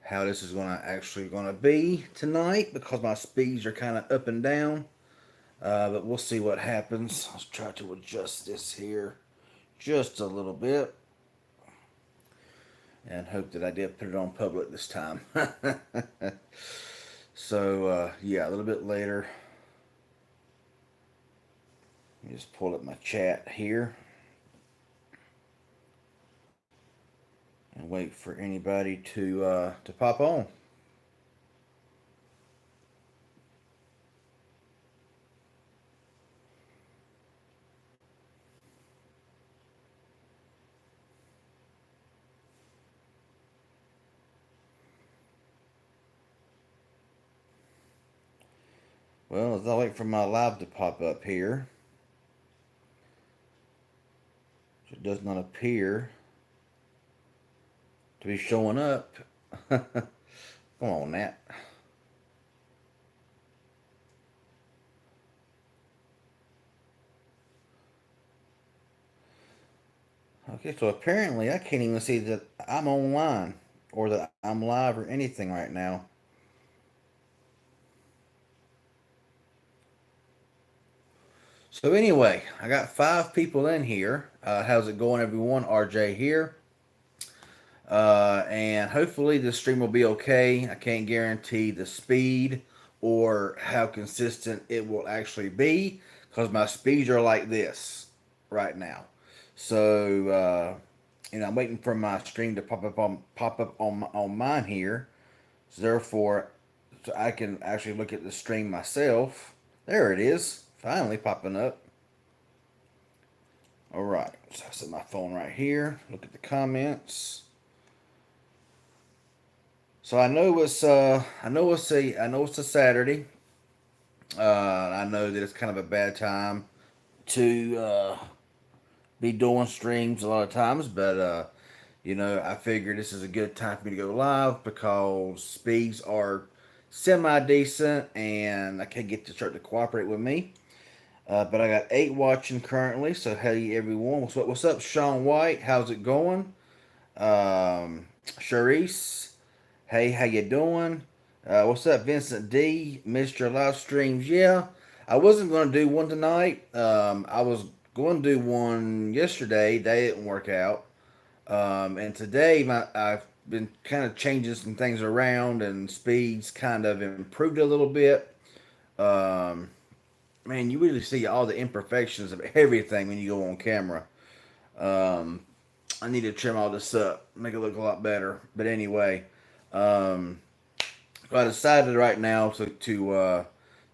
how this is going to be tonight because my speeds are kind of up and down. But we'll see what happens. Let's try to adjust this here just a little bit and hope that I did put it on public this time. So, yeah, a little bit later. Let me just pull up my chat here and wait for anybody to pop on. Well, as I wait for my live to pop up here, it does not appear to be showing up. Come on, Nat. Okay, so apparently I can't even see that I'm online or that I'm live or anything right now. So anyway, I got 5 people in here. How's it going, everyone? RJ here. And hopefully this stream will be okay. I can't guarantee the speed or how consistent it will actually be because my speeds are like this right now. So I'm waiting for my stream to pop up on mine here. So therefore, so I can actually look at the stream myself. There it is, finally popping up. All right, so I set my phone right here. Look at the comments. So I know it's a Saturday. I know that it's kind of a bad time to be doing streams a lot of times, but I figure this is a good time for me to go live because speeds are semi decent and I can't get the chart to cooperate with me. But I got 8 watching currently, so hey everyone, what's up, Sean White? How's it going? Charisse, hey, how you doing? What's up, Vincent D? Missed your live streams? Yeah, I wasn't going to do one tonight. I was going to do one yesterday. They didn't work out. And today, I've been kind of changing some things around, and speeds kind of improved a little bit. Um, Man, you really see all the imperfections of everything when you go on camera. Um, I need to trim all this up, make it look a lot better. But anyway, um, I decided right now to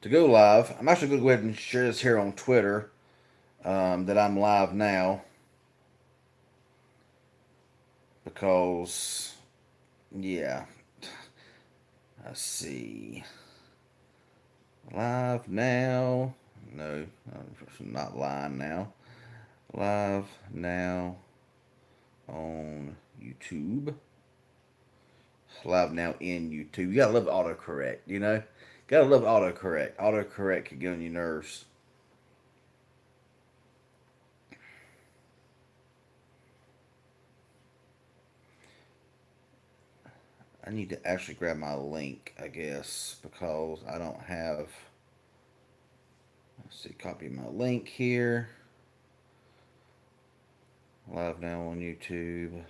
go live. I'm actually going to go ahead and share this here on Twitter that I'm live now because yeah, let's see, live now. No, I'm not live now. Live now on YouTube. Live now in YouTube. You gotta love autocorrect, you know? Gotta love autocorrect. Autocorrect can get on your nerves. I need to actually grab my link, I guess, because I don't have. Let's see, copy my link here. Live now on YouTube.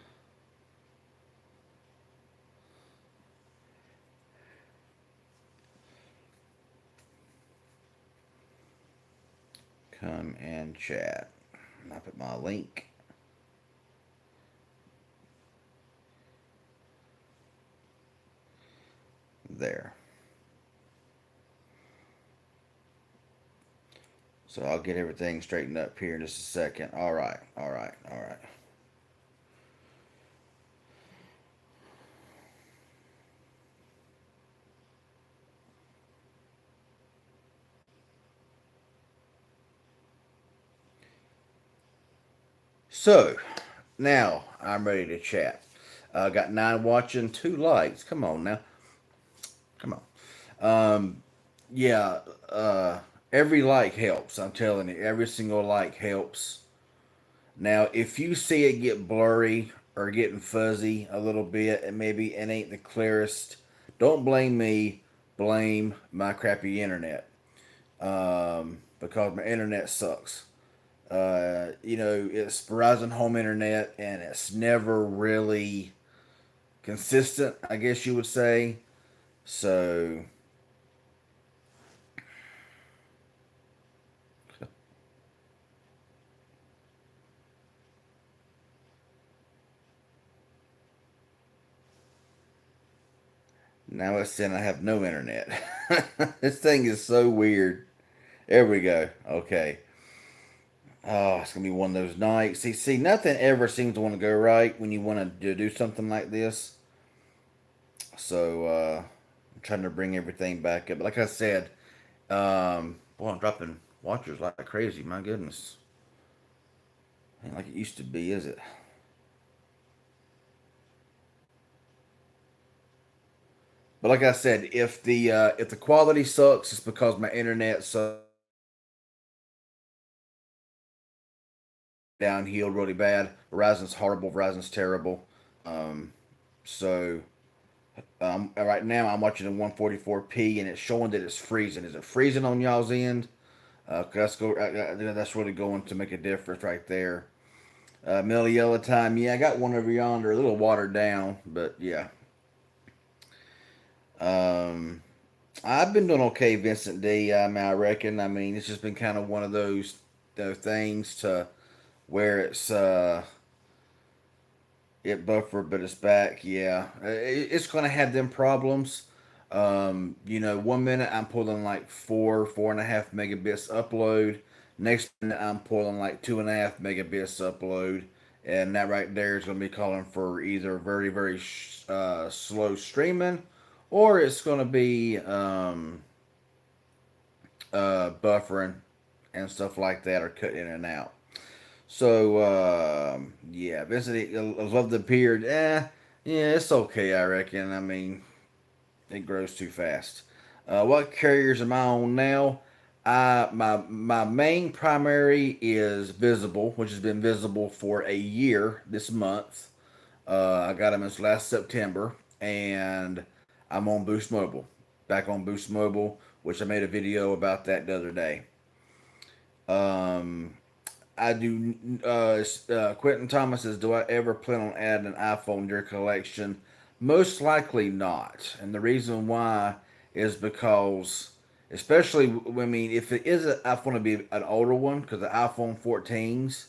Come and chat. And I put my link there. So I'll get everything straightened up here in just a second. All right, all right, all right. So now I'm ready to chat. Got 9 watching, 2 likes. Come on now, come on. Yeah. Every like helps. I'm telling you, every single like helps. Now, if you see it get blurry are getting fuzzy a little bit, and maybe it ain't the clearest. Don't blame me. Blame my crappy internet. Because my internet sucks. It's Verizon home internet, and it's never really consistent, I guess you would say. So now it's saying I have no internet. This thing is so weird. There we go. Okay. Oh, it's gonna be one of those nights. See, nothing ever seems to want to go right when you want to do something like this. So I'm trying to bring everything back up. But like I said, boy, I'm dropping watchers like crazy. My goodness, ain't like it used to be, is it? But like I said, if the quality sucks, it's because my internet sucks downhill really bad. Verizon's horrible. Verizon's terrible. Um, so right now I'm watching in 144p and it's showing that it's freezing. Is it freezing on y'all's end? That's really going to make a difference right there. Middle yellow time, yeah, I got one over yonder, a little watered down, but yeah. Um, I've been doing okay, Vincent D. I reckon. I mean, it's just been kind of one of those things to where it buffered, but it's back. Yeah, it's going to have them problems. 1 minute I'm pulling like 4.5 megabits upload. Next minute I'm pulling like 2.5 megabits upload, and that right there is going to be calling for either very very slow streaming, or it's going to be buffering and stuff like that, or cut in and out. So yeah, Vincent, I love the beard. Yeah, it's okay, I reckon. I mean, it grows too fast. What carriers am I on now? My main primary is Visible, which has been Visible for a year this month. I got them this last September, and I'm on Boost Mobile. Back on Boost Mobile, which I made a video about that the other day. Um, I do. Quentin Thomas says, "Do I ever plan on adding an iPhone to your collection?" Most likely not, and the reason why is because, especially, I mean, if it is an iPhone to be an older one, because the iPhone 14s,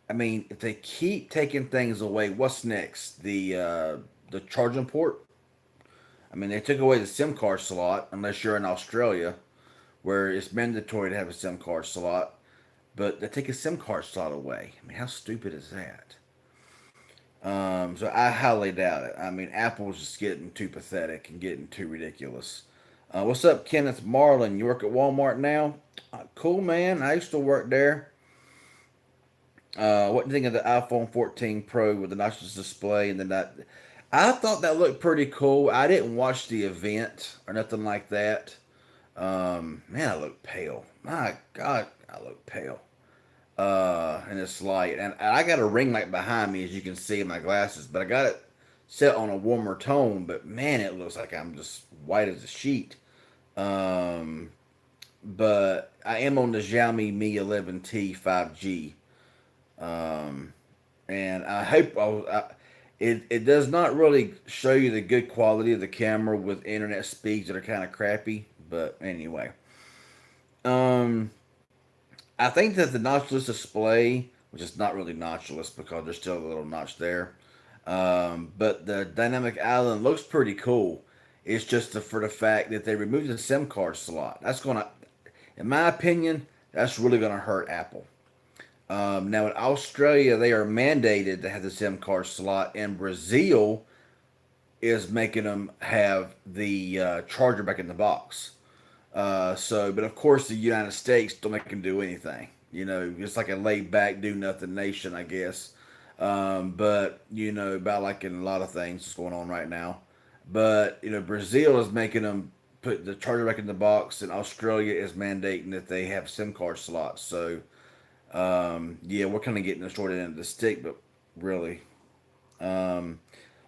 I mean, if they keep taking things away, what's next? The charging port. I mean, they took away the SIM card slot, unless you're in Australia, where it's mandatory to have a SIM card slot. But they take a SIM card slot away. I mean, how stupid is that? So I highly doubt it. I mean, Apple's just getting too pathetic and getting too ridiculous. What's up, Kenneth Marlin? You work at Walmart now? Cool, man. I used to work there. What do you think of the iPhone 14 Pro with the notchless display and then that? I thought that looked pretty cool. I didn't watch the event or nothing like that. Man, I look pale. My God, I look pale. In this light. And I got a ring light behind me, as you can see in my glasses, but I got it set on a warmer tone. But man, it looks like I'm just white as a sheet. Um, but I am on the Xiaomi Mi 11T 5G, um, and I hope it does not really show you the good quality of the camera with internet speeds that are kind of crappy. But anyway, um, I think that the notchless display, which is not really notchless because there's still a little notch there, but the dynamic island looks pretty cool. It's just for the fact that they removed the SIM card slot. That's gonna, in my opinion, that's really gonna hurt Apple. Now in Australia, they are mandated to have the SIM card slot, and Brazil is making them have the charger back in the box. But of course, the United States don't make them do anything. It's like a laid back, do nothing nation, I guess. But about like in a lot of things that's going on right now. But Brazil is making them put the charger back in the box, and Australia is mandating that they have SIM card slots. So yeah, we're kind of getting the short end of the stick, but really. Um,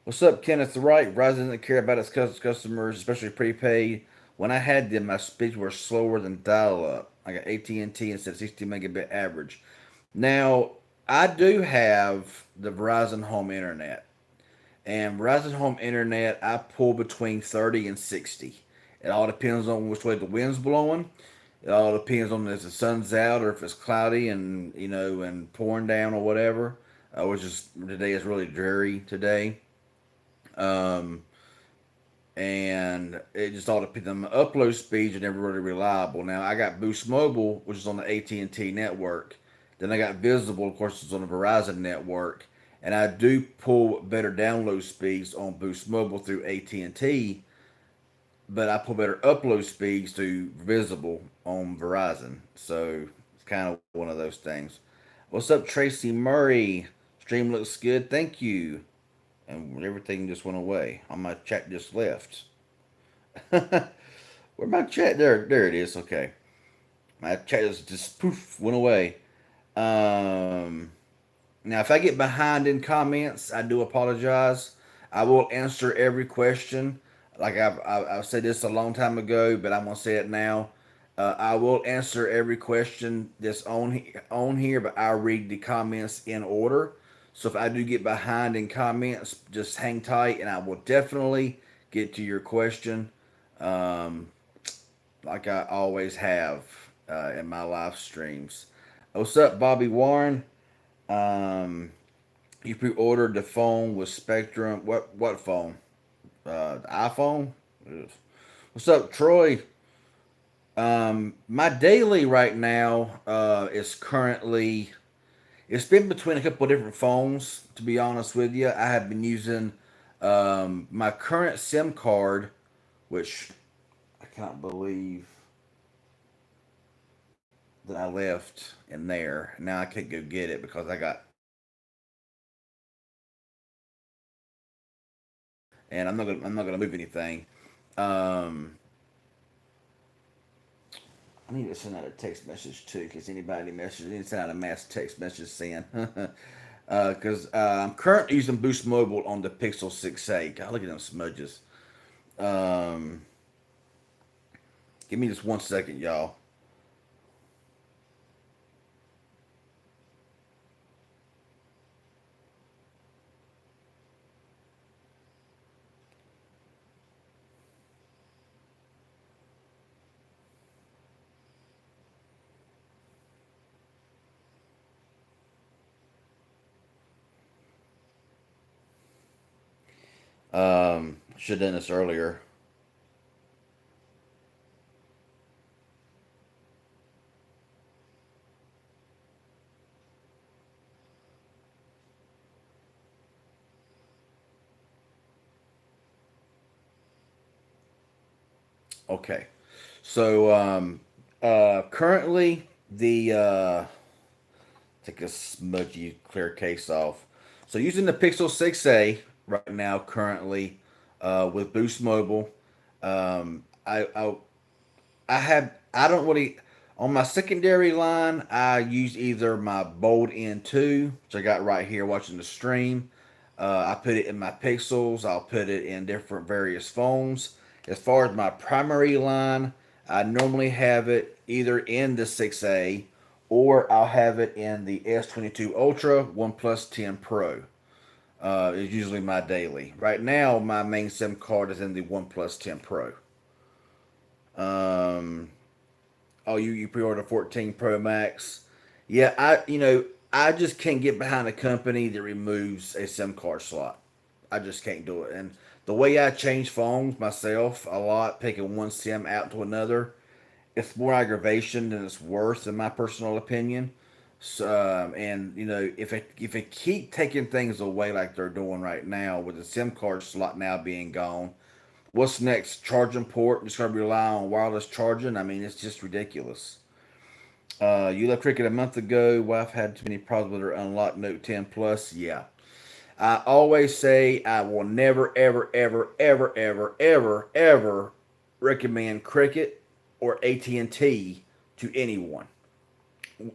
what's up, Kenneth Wright? Verizon doesn't care about its customers, especially prepaid. When I had them, my speeds were slower than dial-up. I got AT&T instead of 60 megabit average. Now, I do have the Verizon Home Internet. And Verizon Home Internet, I pull between 30 and 60. It all depends on which way the wind's blowing. It all depends on if the sun's out or if it's cloudy and and pouring down or whatever. Which is today is really dreary today. Um, and it just all depends on the upload speeds are never really reliable. Now I got Boost Mobile, which is on the AT&T network. Then I got Visible, of course, it's on the Verizon network, and I do pull better download speeds on Boost Mobile through AT&T, but I pull better upload speeds through Visible on Verizon. So it's kind of one of those things. What's up, Tracy Murray? Stream looks good, thank you. And everything just went away. On my chat just left. Where my chat? There it is. Okay, my chat just poof went away. Um, Now, if I get behind in comments, I do apologize. I will answer every question. Like I've said this a long time ago, but I'm gonna say it now. I will answer every question that's on here, but I'll read the comments in order. So if I do get behind in comments, just hang tight, and I will definitely get to your question, um, like I always have in my live streams. What's up, Bobby Warren? Um, you pre-ordered the phone with Spectrum. What phone? The iPhone. Ugh. What's up, Troy? My daily right now is currently. It's been between a couple of different phones. To be honest with you, I have been using my current SIM card, which I can't believe that I left in there. Now I can't go get it because I got, and I'm not gonna move anything. Um, I need to send out a text message too, because anybody message, I need to send out a mass text message saying, because I'm currently using Boost Mobile on the Pixel 6a. God, look at them smudges. Um, Give me just 1 second, y'all. Should have done this earlier. Okay, so currently the take a smudgy clear case off. So using the Pixel 6a right now currently with Boost Mobile. I don't really on my secondary line. I use either my Bold N2, which I got right here watching the stream. I put it in my Pixels. I'll put it in different various phones. As far as my primary line, I normally have it either in the 6A or I'll have it in the S22 Ultra, OnePlus 10 Pro. Is usually my daily. Right now, my main SIM card is in the OnePlus 10 Pro. Um, oh, you pre-order 14 Pro Max. Yeah, I just can't get behind a company that removes a SIM card slot. I just can't do it. And the way I change phones myself a lot, picking one SIM out to another, it's more aggravation than it's worth, in my personal opinion. So, and if it keep taking things away like they're doing right now, with the SIM card slot now being gone, what's next? Charging port? Just gonna rely on wireless charging? I mean, it's just ridiculous. You left Cricket a month ago. Wife had too many problems with her unlocked Note 10 Plus. Yeah, I always say I will never, ever, ever, ever, ever, ever, ever recommend Cricket or AT&T to anyone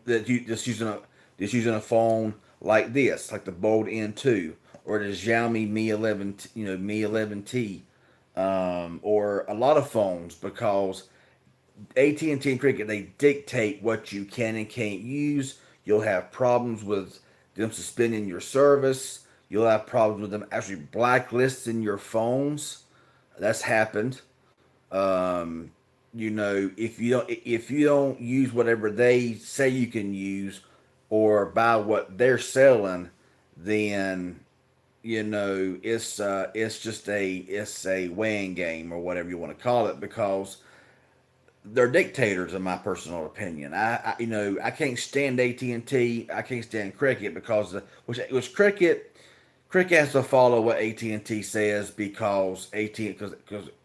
just using a phone like this, like the Bold N2 or the Xiaomi Mi 11, Mi 11T, or a lot of phones because AT&T and Cricket, they dictate what you can and can't use. You'll have problems with them suspending your service. You'll have problems with them actually blacklisting your phones. That's happened. Um, if you don't use whatever they say you can use or buy what they're selling, then it's a weighing game or whatever you want to call it because they're dictators in my personal opinion. I can't stand AT&T. I can't stand Cricket because which Cricket has to follow what AT&T says because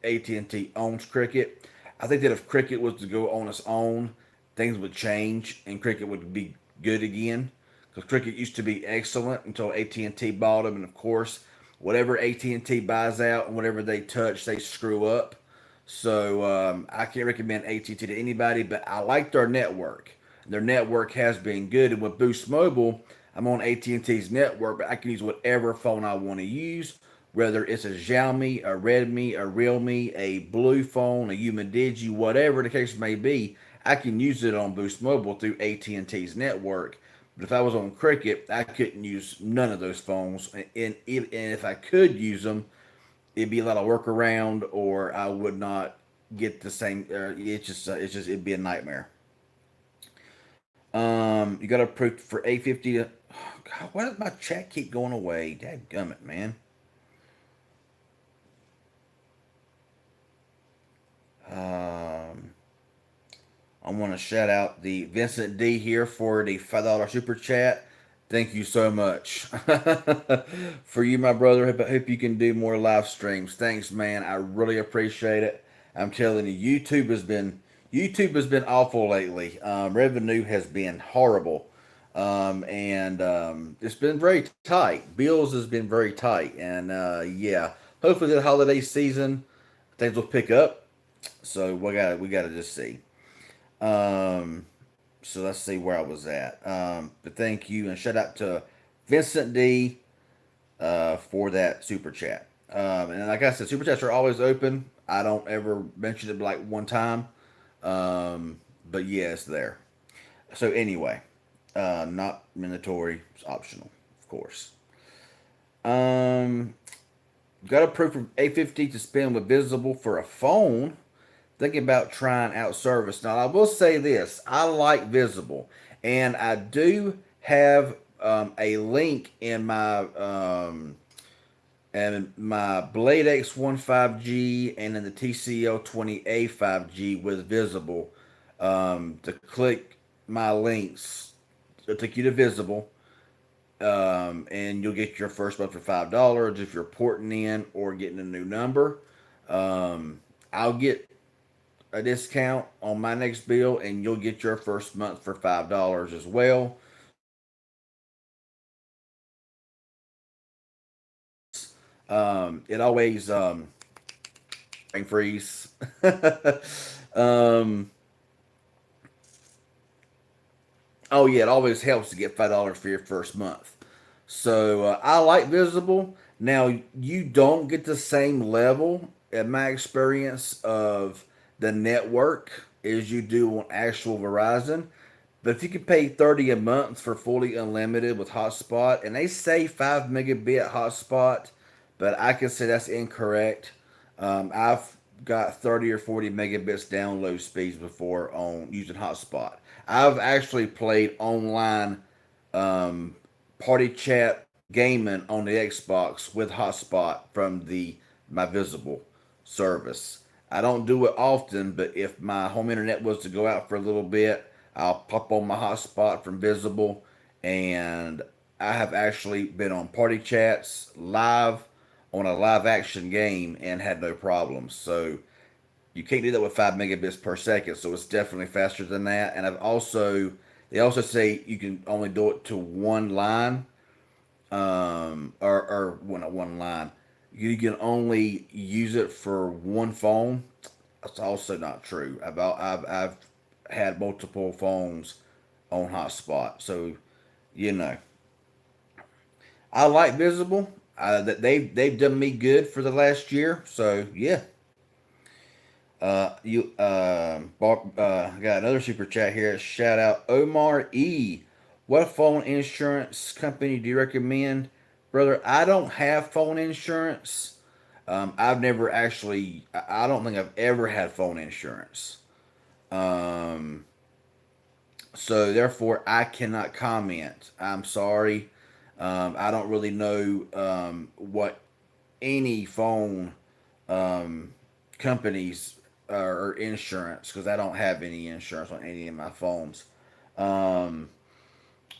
AT&T owns Cricket. I think that if Cricket was to go on its own, things would change and Cricket would be good again. Because Cricket used to be excellent until AT&T bought them, and of course, whatever AT&T buys out and whatever they touch, they screw up. So I can't recommend AT&T to anybody, but I like their network. Their network has been good, and with Boost Mobile, I'm on AT&T's network, but I can use whatever phone I want to use, whether it's a Xiaomi, a Redmi, a Realme, a Blue phone, a Umidigi, whatever the case may be. I can use it on Boost Mobile through AT&T's network. But if I was on Cricket, I couldn't use none of those phones, and if I could use them, it'd be a lot of workaround, or I would not get the same. It's just it'd be a nightmare. You got to approve for 850 to. Oh God, why does my chat keep going away? Dadgummit, man. Um, I want to shout out the Vincent D here for the $5 super chat. Thank you so much for you, my brother. Hope you can do more live streams. Thanks, man. I really appreciate it. I'm telling you, YouTube has been awful lately. Revenue has been horrible, and it's been very tight. Bills has been very tight, and yeah. Hopefully, the holiday season things will pick up. So we gotta just see. Um, so let's see where I was at. But thank you and shout out to Vincent D for that super chat. And like I said, super chats are always open. I don't ever mention it like one time. But yeah, it's there. So anyway, not mandatory. It's optional, of course. Um, got approved from 850 to spend with Visible for a phone. Thinking about trying out service. Now, I will say this: I like Visible, and I do have a link in my Blade X1 5G and in the TCL 20A 5G with Visible. To click my links, it'll take you to Visible, and you'll get your first month for $5 if you're porting in or getting a new number. I'll get a discount on my next bill, and you'll get your first month for $5 as well. It always freeze. um, oh yeah, it always helps to get $5 for your first month. So I like Visible. Now you don't get the same level, in my experience, of the network as you do on actual Verizon. But if you could pay 30 a month for fully unlimited with hotspot, and they say 5 megabit hotspot, but I can say that's incorrect. I've got 30 or 40 megabits download speeds before on using hotspot. I've actually played online um, party chat gaming on the Xbox with hotspot from the my Visible service. I don't do it often, but if my home internet was to go out for a little bit, I'll pop on my hotspot from Visible, and I have actually been on party chats live on a live action game and had no problems. So you can't do that with 5 megabits per second, so it's definitely faster than that. And they also say you can only do it to one line, or well, not one line. You can only use it for one phone. That's also not true. I've had multiple phones on hotspot, so you know. I like Visible. That they've done me good for the last year. So yeah. You got another super chat here. Shout out Omar E. What phone insurance company do you recommend, brother? I don't have phone insurance. I've never actually. I don't think I've ever had phone insurance. Um, so therefore, I cannot comment. I'm sorry. I don't really know what any phone um, companies or insurance because I don't have any insurance on any of my phones. Um,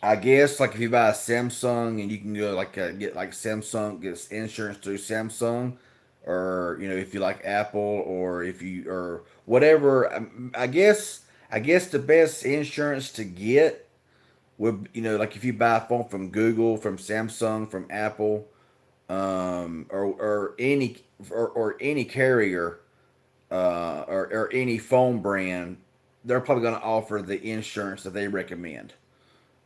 I guess like if you buy a Samsung and you can go like get like Samsung gets insurance through Samsung, or if you like Apple or if you or whatever. I guess the best insurance to get would like if you buy a phone from Google, from Samsung, from Apple, or any carrier or any phone brand, they're probably going to offer the insurance that they recommend.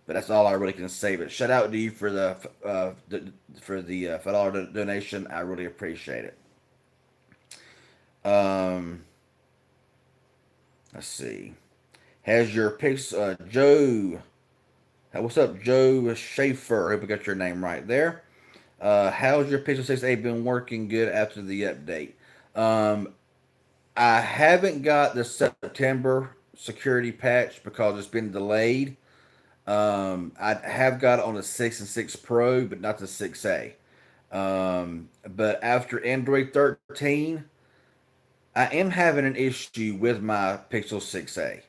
But that's all I really can say. But shout out to you for the $5 donation. I really appreciate it. Um, let's see. Has your picks, Joe? What's up, Joe Schaefer? Hope I got your name right there. How's your Pixel 6a been working good after the update? Um, I haven't got the September security patch because it's been delayed. I have got it on the 6 and 6 Pro, but not the 6A. But after Android 13, I am having an issue with my Pixel 6a.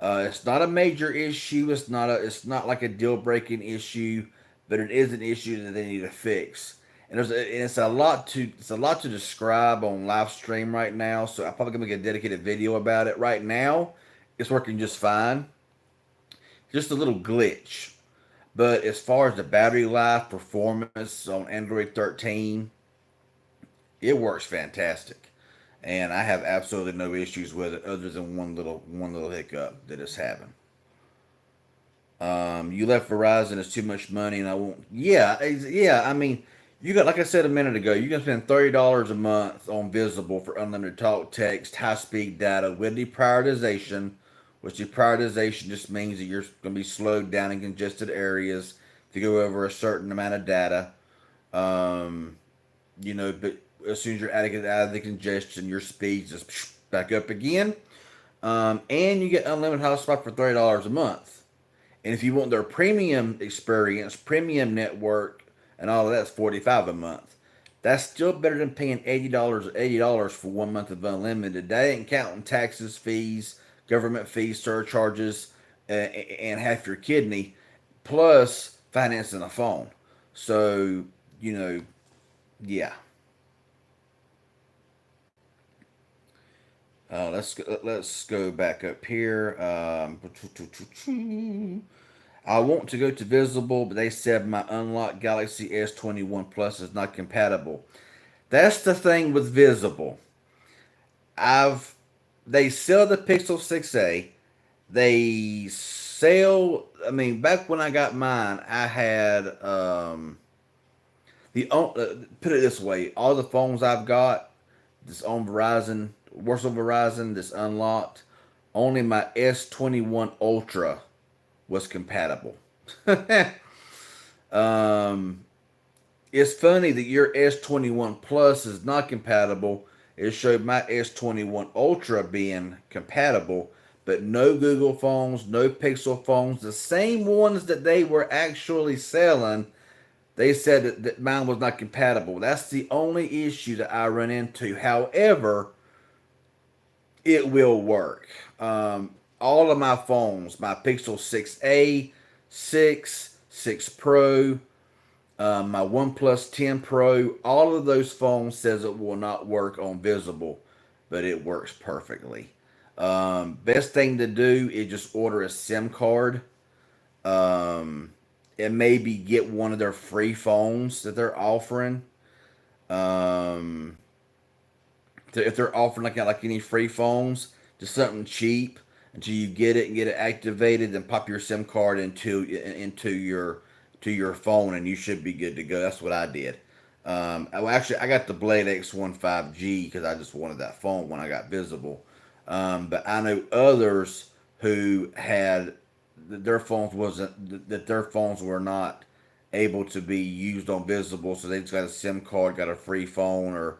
It's not a major issue. It's not like a deal breaking issue, but it is an issue that they need to fix. And it's a lot to describe on live stream right now. So I'm probably gonna make a dedicated video about it. Right now, it's working just fine. Just a little glitch. But as far as the battery life performance on Android 13, it works fantastic, and I have absolutely no issues with it other than one little hiccup that it's having. You left Verizon, it's too much money, and I won't. Yeah, yeah. I mean, you got like I said a minute ago, you can spend $30 a month on Visible for unlimited talk, text, high speed data with deprioritization, which deprioritization just means that you're going to be slowed down in congested areas if you go over a certain amount of data. Um, but as soon as you're out of the congestion, your speed just back up again. And you get unlimited hotspot for $30 a month. And if you want their premium experience, premium network, and all of that's 45 a month. That's still better than paying $80 for 1 month of unlimited. That ain't counting taxes, fees, government fees, surcharges, and half your kidney, plus financing a phone. So you know, yeah. Let's go back up here. I want to go to Visible, but they said my unlocked Galaxy S21 Plus is not compatible. That's the thing with Visible. I've They sell the Pixel 6a. They sell. I mean, back when I got mine, I had put it this way: all the phones I've got, this on Verizon, works on Verizon, this unlocked. Only my S21 Ultra was compatible. um, it's funny that your S21 Plus is not compatible. It showed my S21 Ultra being compatible, but no Google phones, no Pixel phones, the same ones that they were actually selling. They said that mine was not compatible. That's the only issue that I run into. However, it will work. All of my phones, my Pixel 6a, 6, 6 Pro, my OnePlus 10 Pro, all of those phones says it will not work on Visible, but it works perfectly. Best thing to do is just order a SIM card, um, and maybe get one of their free phones that they're offering. Um, if they're offering like any free phones, just something cheap until you get it and get it activated, then pop your SIM card into your to your phone, and you should be good to go. That's what I did. Well, actually, I got the Blade X1 5G because I just wanted that phone when I got Visible. But I know others who had their phones wasn't that their phones were not able to be used on Visible, so they just got a SIM card, got a free phone, or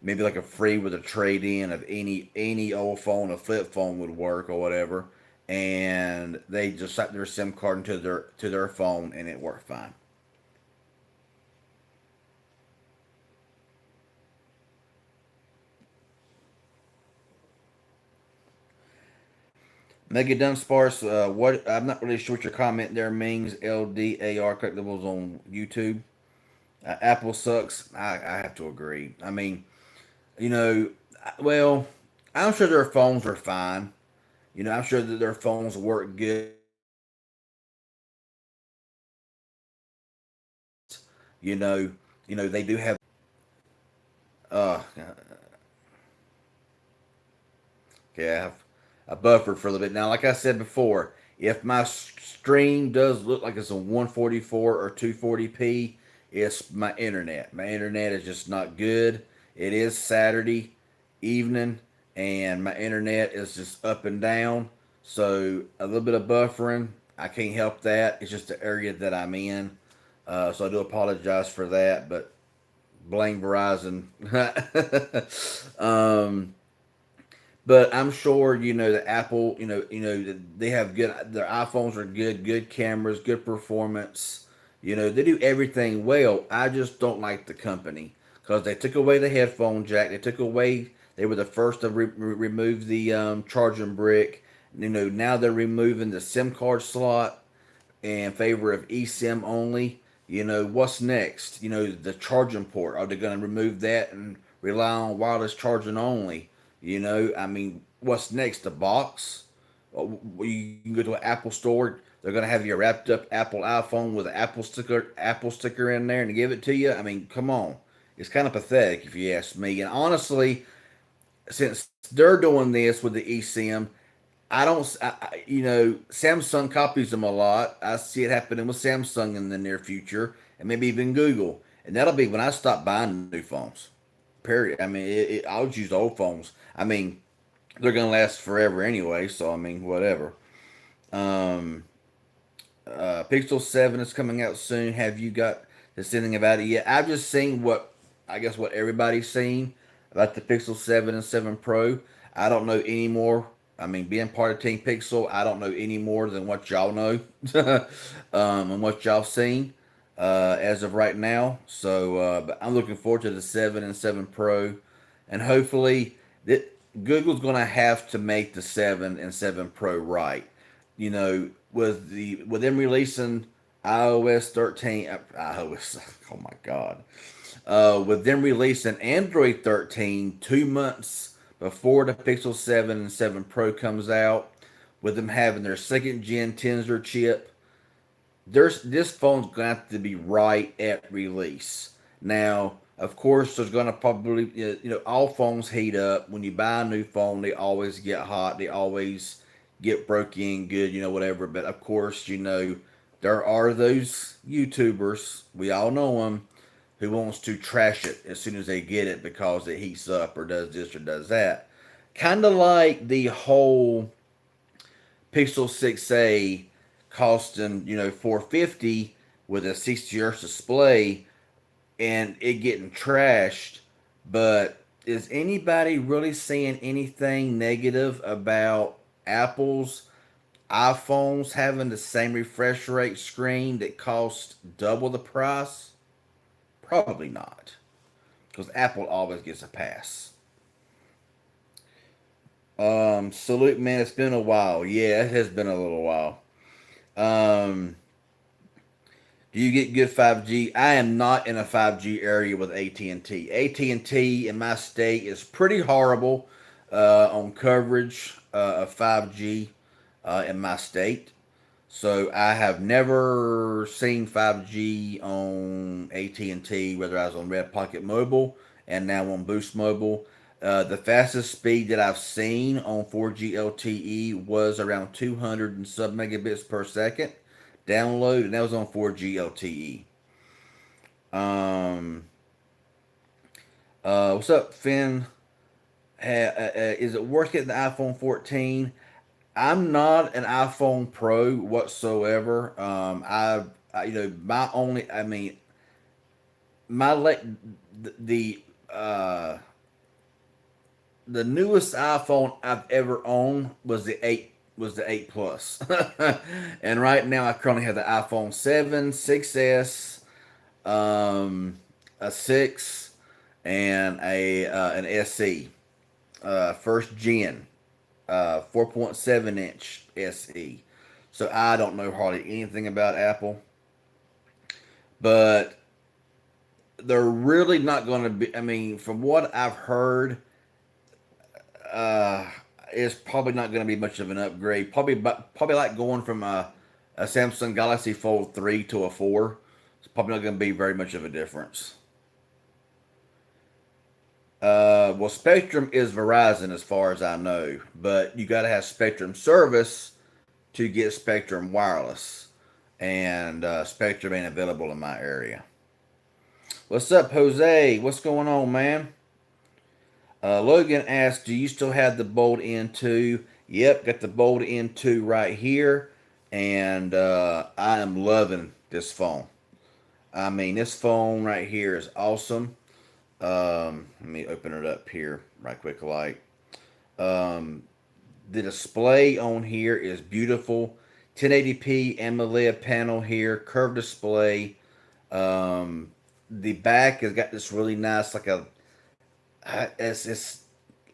maybe like a free with a trade in of any old phone, a flip phone would work or whatever, and they just set their SIM card into their phone and it worked fine. Mega Dunsparce, what I'm not really sure what your comment there means. LDAR collectibles on YouTube. Apple sucks. I have to agree. I mean, you know, well, I'm sure their phones are fine. I'm sure that their phones work good. You know, they do have. Uh, Yeah, I buffered for a little bit. Now, like I said before, if my stream does look like it's a 144 or 240p, it's my internet. My internet is just not good. It is Saturday evening, and my internet is just up and down. So a little bit of buffering, I can't help that. It's just the area that I'm in. So I do apologize for that, but blame Verizon. um, but I'm sure that Apple, they have good. Their iPhones are good cameras, good performance. They do everything well. I just don't like the company because they took away the headphone jack. They took away. They were the first to remove the charging brick. Now they're removing the SIM card slot in favor of eSIM only. What's next? The charging port. Are they going to remove that and rely on wireless charging only? I mean, what's next? The box? You can go to an Apple store. They're going to have your wrapped up Apple iPhone with an Apple sticker in there and give it to you. I mean, come on. It's kind of pathetic if you ask me. And honestly, since they're doing this with the eSIM, I don't, Samsung copies them a lot. I see it happening with Samsung in the near future, and maybe even Google. And that'll be when I stop buying new phones. Period. I mean, I'll just use old phones. I mean, they're gonna last forever anyway. So I mean, whatever. Um, Pixel 7 is coming out soon. Have you got this anything about it yet? I've just seen what everybody's seen about the Pixel 7 and 7 Pro. I don't know any more. I mean, being part of Team Pixel, I don't know any more than what y'all know and what y'all seen as of right now. So, but I'm looking forward to the 7 and 7 Pro, and hopefully, that Google's going to have to make the 7 and 7 Pro right. With them releasing iOS 13, iOS, oh my God, with them releasing Android 13 2 months before the Pixel 7 and 7 Pro comes out, with them having their second gen Tensor chip, this phone's going to have to be right at release. Now, of course, there's going to probably all phones heat up. When you buy a new phone, they always get hot. They always get broken good, whatever. But of course, there are those YouTubers, we all know them, who wants to trash it as soon as they get it because it heats up or does this or does that. Kind of like the whole Pixel 6a costing 450 with a 60 hertz display and it getting trashed. But is anybody really saying anything negative about Apple's iPhones having the same refresh rate screen that costs double the price? Probably not, because Apple always gets a pass. Salute, man. It's been a while. Yeah, it has been a little while. Um, do you get good 5G? I am not in a 5G area with AT&T. AT&T in my state is pretty horrible on coverage of 5G in my state. So I have never seen 5G on AT&T, whether I was on Red Pocket Mobile and now on Boost Mobile. The fastest speed that I've seen on 4G LTE was around 200 and sub megabits per second. download, and that was on 4G LTE. Um, what's up, Finn? Is it worth getting the iPhone 14? I'm not an iPhone Pro whatsoever. My only, I mean, my le- the uh, the newest iPhone I've ever owned was the 8 Plus. And right now I currently have the iPhone 7, 6S, a 6 and a an SE, first gen, 4.7-inch SE. So I don't know hardly anything about Apple, but they're really not going to be. I mean, from what I've heard, uh, it's probably not going to be much of an upgrade. Probably like going from a Samsung Galaxy Fold 3 to a 4. It's probably not going to be very much of a difference. Well, Spectrum is Verizon as far as I know, but you got to have Spectrum service to get Spectrum wireless, and Spectrum ain't available in my area. What's up, Jose? What's going on, man? Logan asked, "Do you still have the Bold N2?" Yep, got the Bold N2 right here, and I am loving this phone. I mean, this phone right here is awesome. Let me open it up here right quick, like. Um, the display on here is beautiful. 1080p AMOLED panel here, curved display. Um, the back has got this really nice, like it's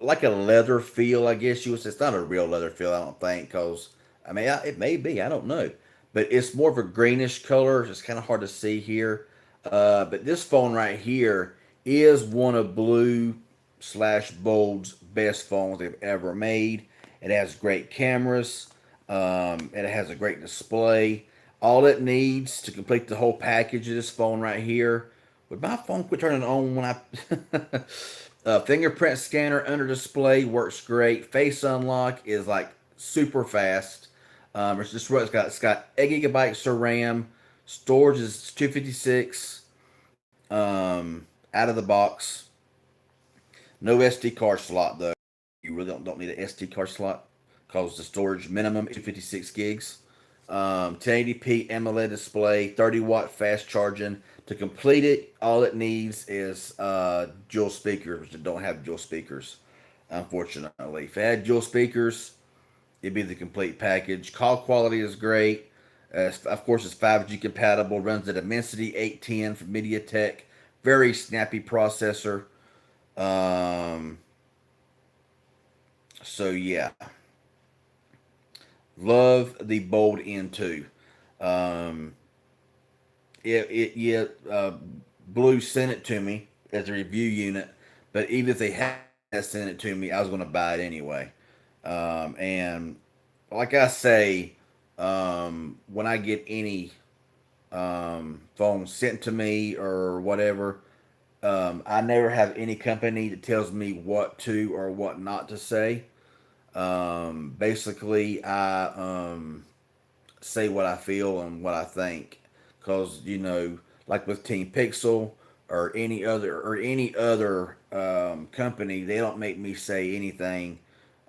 like a leather feel, I guess you would say. It's not a real leather feel, I don't think, because I mean it may be, I don't know, but it's more of a greenish color. It's kind of hard to see here, but this phone right here is one of Blue slash Bold's best phones they've ever made. It has great cameras. It has a great display. All it needs to complete the whole package of this phone right here. Would my phone quit turning on when I fingerprint scanner under display works great. Face unlock is like super fast. It's just what it's got 8 gigabytes of RAM. Storage is 256 out of the box. No SD card slot though. You really don't need an SD card slot because the storage minimum is 256 gigs. 1080p AMOLED display, 30-watt fast charging. To complete it, all it needs is dual speakers, which don't have dual speakers, unfortunately. If it had dual speakers, it'd be the complete package. Call quality is great. Of course, it's 5G compatible. Runs at Dimensity 810 from MediaTek. Very snappy processor. Um, so yeah, love the Bold N2. Um, yeah, Blue sent it to me as a review unit, but even if they had sent it to me, I was going to buy it anyway. And like I say, when I get any phone sent to me or whatever, I never have any company that tells me what to or what not to say. Basically, I say what I feel and what I think, because like with Team Pixel or any other company, they don't make me say anything.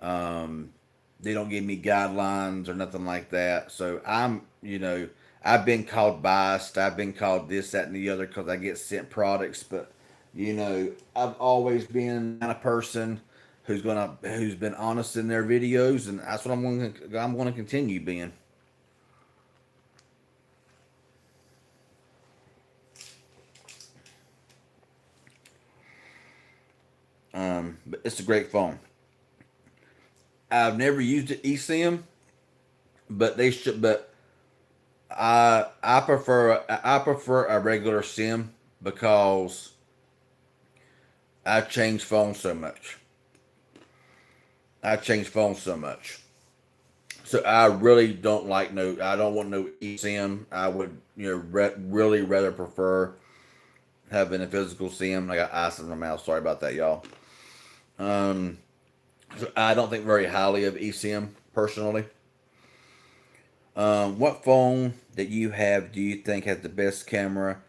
Um, they don't give me guidelines or nothing like that. So I've been called biased. I've been called this, that, and the other because I get sent products. But I've always been the kind of person who's been honest in their videos, and that's what I'm gonna continue being. But it's a great phone. I've never used it eSIM, but they should. But I prefer a regular SIM because I change phones so much. I change phones so much. So I really don't like no. I don't want no eSIM. I would really rather prefer having a physical SIM. I got ice in my mouth. Sorry about that, y'all. So I don't think very highly of eSIM personally. What phone that you have do you think has the best camera?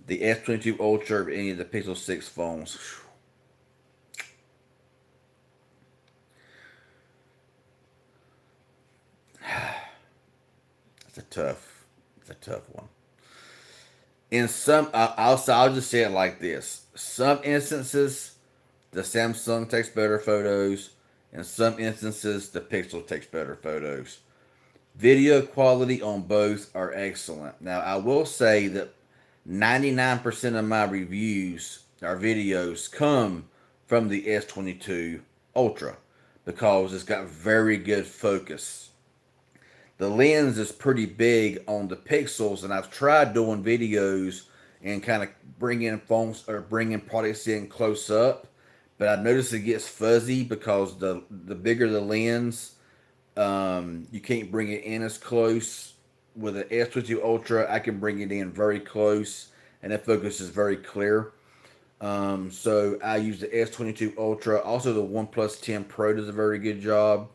The S22 Ultra or any of the Pixel 6 phones? It's a tough one. In some, I'll just say it like this: some instances, the Samsung takes better photos. In some instances, the Pixel takes better photos. Video quality on both are excellent. Now, I will say that 99% of my reviews or videos come from the S22 Ultra because it's got very good focus. The lens is pretty big on the pixels, and I've tried doing videos and kind of bringing phones or bringing products in close up, but I noticed it gets fuzzy because the bigger the lens, you can't bring it in as close. With the S22 Ultra, I can bring it in very close, and the focus is very clear. So I use the S22 Ultra. Also, the OnePlus 10 Pro does a very good job.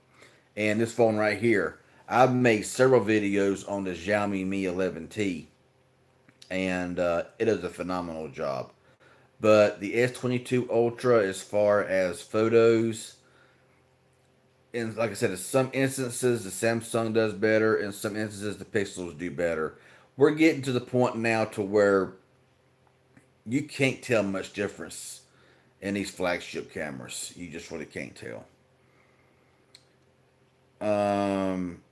And this phone right here, I've made several videos on the Xiaomi Mi 11T, and it does a phenomenal job. But the S22 Ultra, as far as photos, and like I said, in some instances the Samsung does better, in some instances the Pixels do better. We're getting to the point now to where you can't tell much difference in these flagship cameras. You just really can't tell.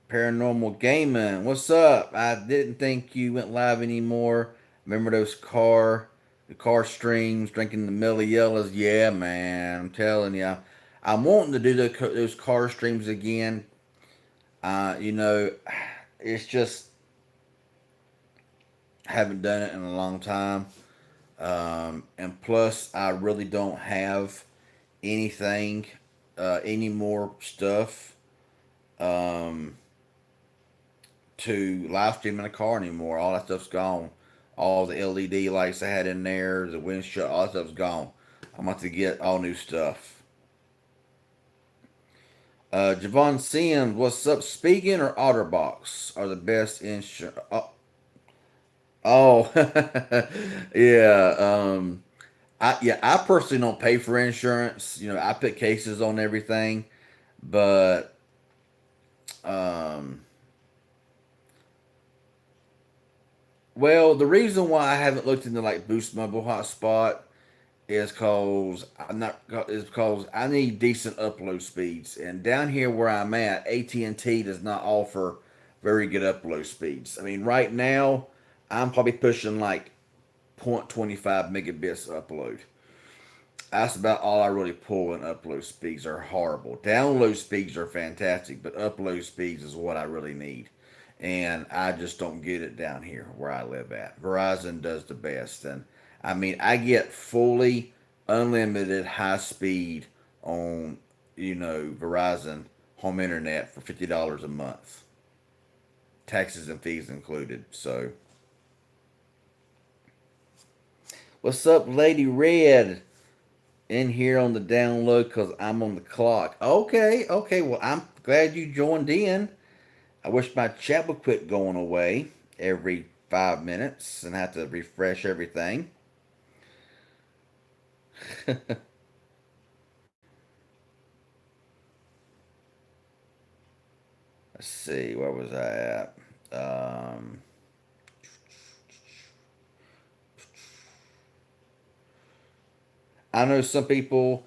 Paranormal Gaming, what's up? I didn't think you went live anymore. Remember the car streams, drinking the Yellows? Yeah, man, I'm telling you, I'm wanting to do those car streams again. You know, it's just haven't done it in a long time. And plus, I really don't have anything, any more stuff um, to live stream in a car anymore. All that stuff's gone. All the LED lights I had in there, the windshield, all that stuff's gone. I'm about to get all new stuff. Javon Sims, what's up? Speaking or Otterbox are the best insurance. Oh, yeah. I personally don't pay for insurance. You know, I put cases on everything, but um, well, the reason why I haven't looked into like Boost Mobile Hotspot is because I need decent upload speeds, and down here where I'm at, AT&T does not offer very good upload speeds. I mean, right now I'm probably pushing like 0.25 megabits upload. That's about all I really pull, and upload speeds are horrible. Download speeds are fantastic, but upload speeds is what I really need. And I just don't get it down here where I live at. Verizon does the best. And I mean, I get fully unlimited high speed on, Verizon home internet for $50 a month, taxes and fees included. So, what's up, Lady Red? In here on the download because I'm on the clock. Okay, okay. Well, I'm glad you joined in. I wish my chat would quit going away every 5 minutes and have to refresh everything. Let's see, where was I at? Um, I know some people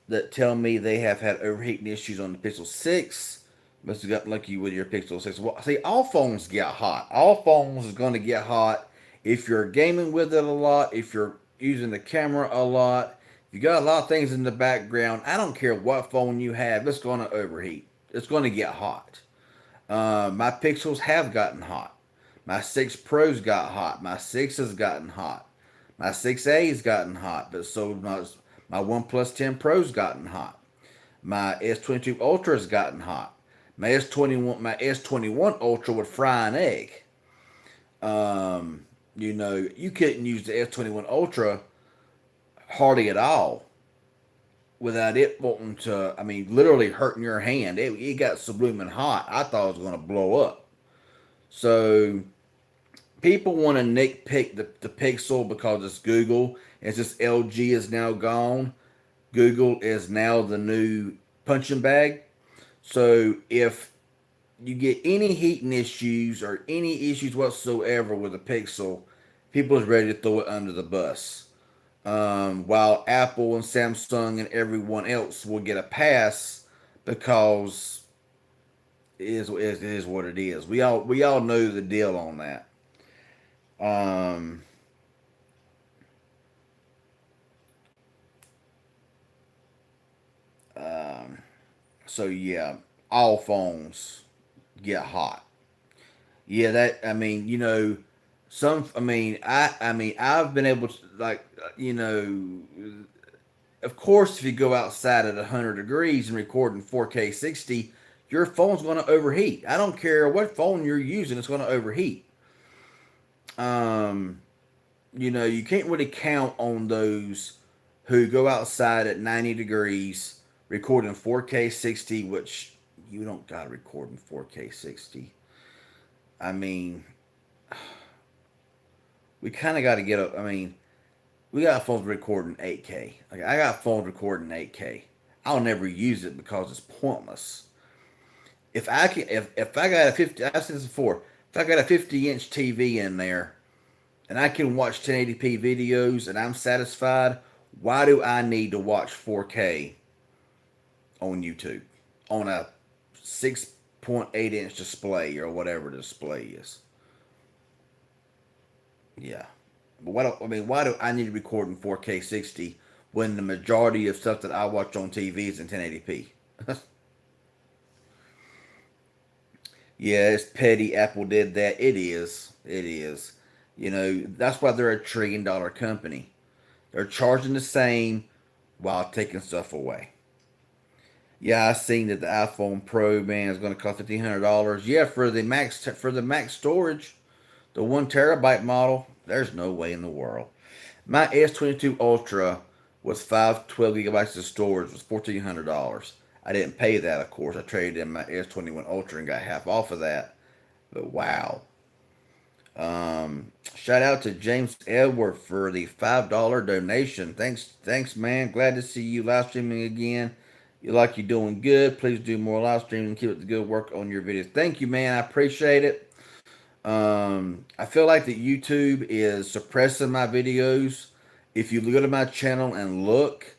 that tell me they have had overheating issues on the Pixel 6. Must have got lucky with your Pixel 6. Well, see, all phones get hot. All phones is going to get hot if you're gaming with it a lot, if you're using the camera a lot. If you got a lot of things in the background, I don't care what phone you have, it's going to overheat. It's going to get hot. My Pixels have gotten hot. My 6 Pros got hot. My 6 has gotten hot. My 6A has gotten hot. But so my OnePlus 10 Pro's gotten hot. My S22 Ultra's gotten hot. My S21 Ultra would fry an egg. You couldn't use the S21 Ultra hardly at all without it wanting to, I mean, literally hurting your hand. It got so blooming hot, I thought it was going to blow up. So people want to nitpick the Pixel because it's Google. It's just LG is now gone. Google is now the new punching bag. So if you get any heating issues or any issues whatsoever with a Pixel, people is ready to throw it under the bus. While Apple and Samsung and everyone else will get a pass because it is what it is. We all know the deal on that. Um, um, so yeah, all phones get hot. Yeah, that I mean, some. I mean, I've been able to of course, if you go outside at 100 degrees and record in 4K 60, your phone's going to overheat. I don't care what phone you're using; it's going to overheat. Um, you can't really count on those who go outside at 90 degrees, record in 4K 60, which you don't got to record in 4K 60. I mean, we kind of got to get up. I mean, we got phones recording 8K. Like, I got phones recording 8K. I'll never use it because it's pointless. If I got a 50, I said this before, if I got a 50-inch TV in there and I can watch 1080p videos and I'm satisfied, why do I need to watch 4K on YouTube on a 6.8-inch display or whatever the display is? Yeah. But why do I need to record in 4K 60 when the majority of stuff that I watch on TV is in 1080p? Yeah, it's petty. Apple did that. It is. It is. That's why they're $1 trillion company. They're charging the same while taking stuff away. Yeah, I seen that the iPhone Pro man is going to cost $1,500. Yeah, for the max storage, the 1 terabyte model. There's no way in the world. My S22 Ultra was 512 gigabytes of storage was $1,400. I didn't pay that, of course. I traded in my S21 Ultra and got half off of that. But wow. Shout out to James Edward for the $5 donation. Thanks, man. Glad to see you live streaming again. You like you're doing good. Please do more live streaming and keep up the good work on your videos. Thank you, man. I appreciate it. I feel like that YouTube is suppressing my videos. If you go to my channel and look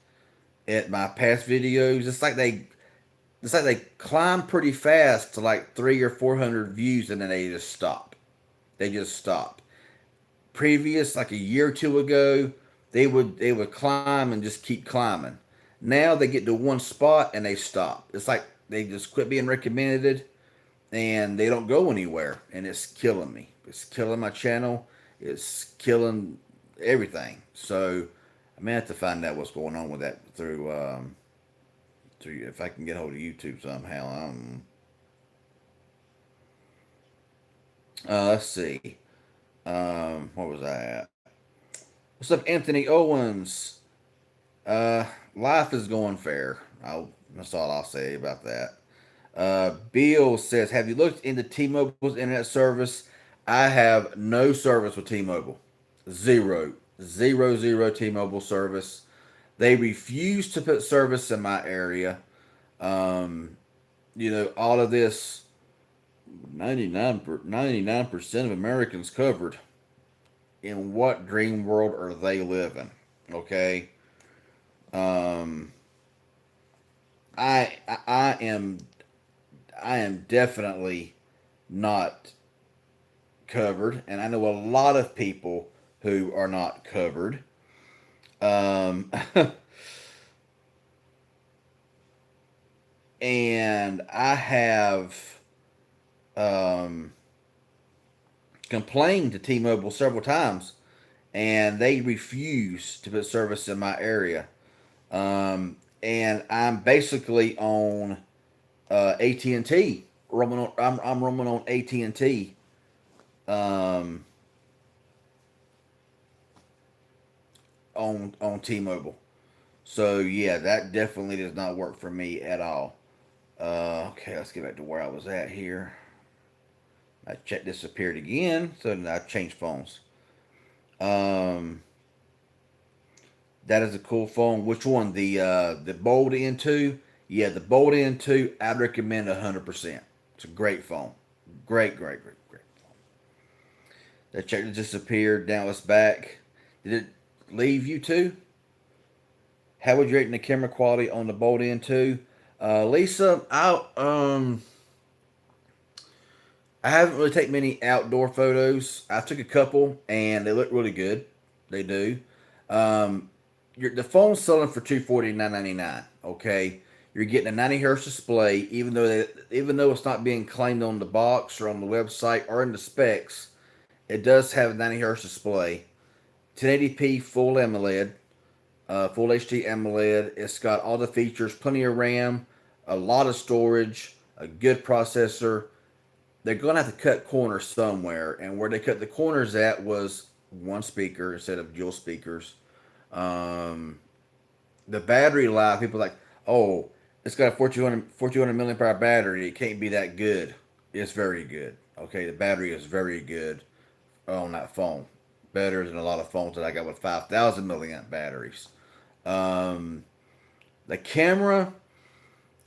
at my past videos, it's like they climb pretty fast to like 300 or 400 views and then they just stop. They just stop. Previous, like a year or two ago, they would climb and just keep climbing. Now they get to one spot and they stop. It's like they just quit being recommended and they don't go anywhere, and it's killing me. It's killing my channel. It's killing everything. So I may have to find out what's going on with that through if I can get hold of YouTube somehow. Let's see. What was I at? What's up, Anthony Owens? Uh, Life is going fair. That's all I'll say about that. Bill says, "Have you looked into T-Mobile's internet service? I have no service with T-Mobile. Zero, zero, zero T-Mobile service. They refuse to put service in my area. Um, all of this 99% of Americans covered. In what dream world are they living? Okay. Um, I am definitely not covered, and I know a lot of people who are not covered. Um, and I have um, complained to T-Mobile several times, and they refuse to put service in my area. And I'm basically on AT&T. I'm roaming on AT&T um, on T-Mobile. So yeah, that definitely does not work for me at all. Okay, let's get back to where I was at here. I checked disappeared again, so then I changed phones. Um, that is a cool phone. Which one? The Bold N2? Yeah, the Bold N2. I'd recommend 100%. It's a great phone. Great, great, great, great. That check disappeared. Now it's back. Did it leave you too? How would you rate the camera quality on the Bold N2? Lisa, I haven't really taken many outdoor photos. I took a couple and they look really good. They do. Um, the phone's selling for $249.99. Okay, you're getting a 90 hertz display, even though it's not being claimed on the box or on the website or in the specs. It does have a 90 hertz display, 1080p full AMOLED, full HD AMOLED. It's got all the features, plenty of RAM, a lot of storage, a good processor. They're going to have to cut corners somewhere, and where they cut the corners at was one speaker instead of dual speakers. Um, the battery life, people are like, oh, it's got a 4200 milliamp hour battery. It can't be that good. It's very good. Okay, the battery is very good on that phone. Better than a lot of phones that I got with 5,000 milliamp batteries. Um, the camera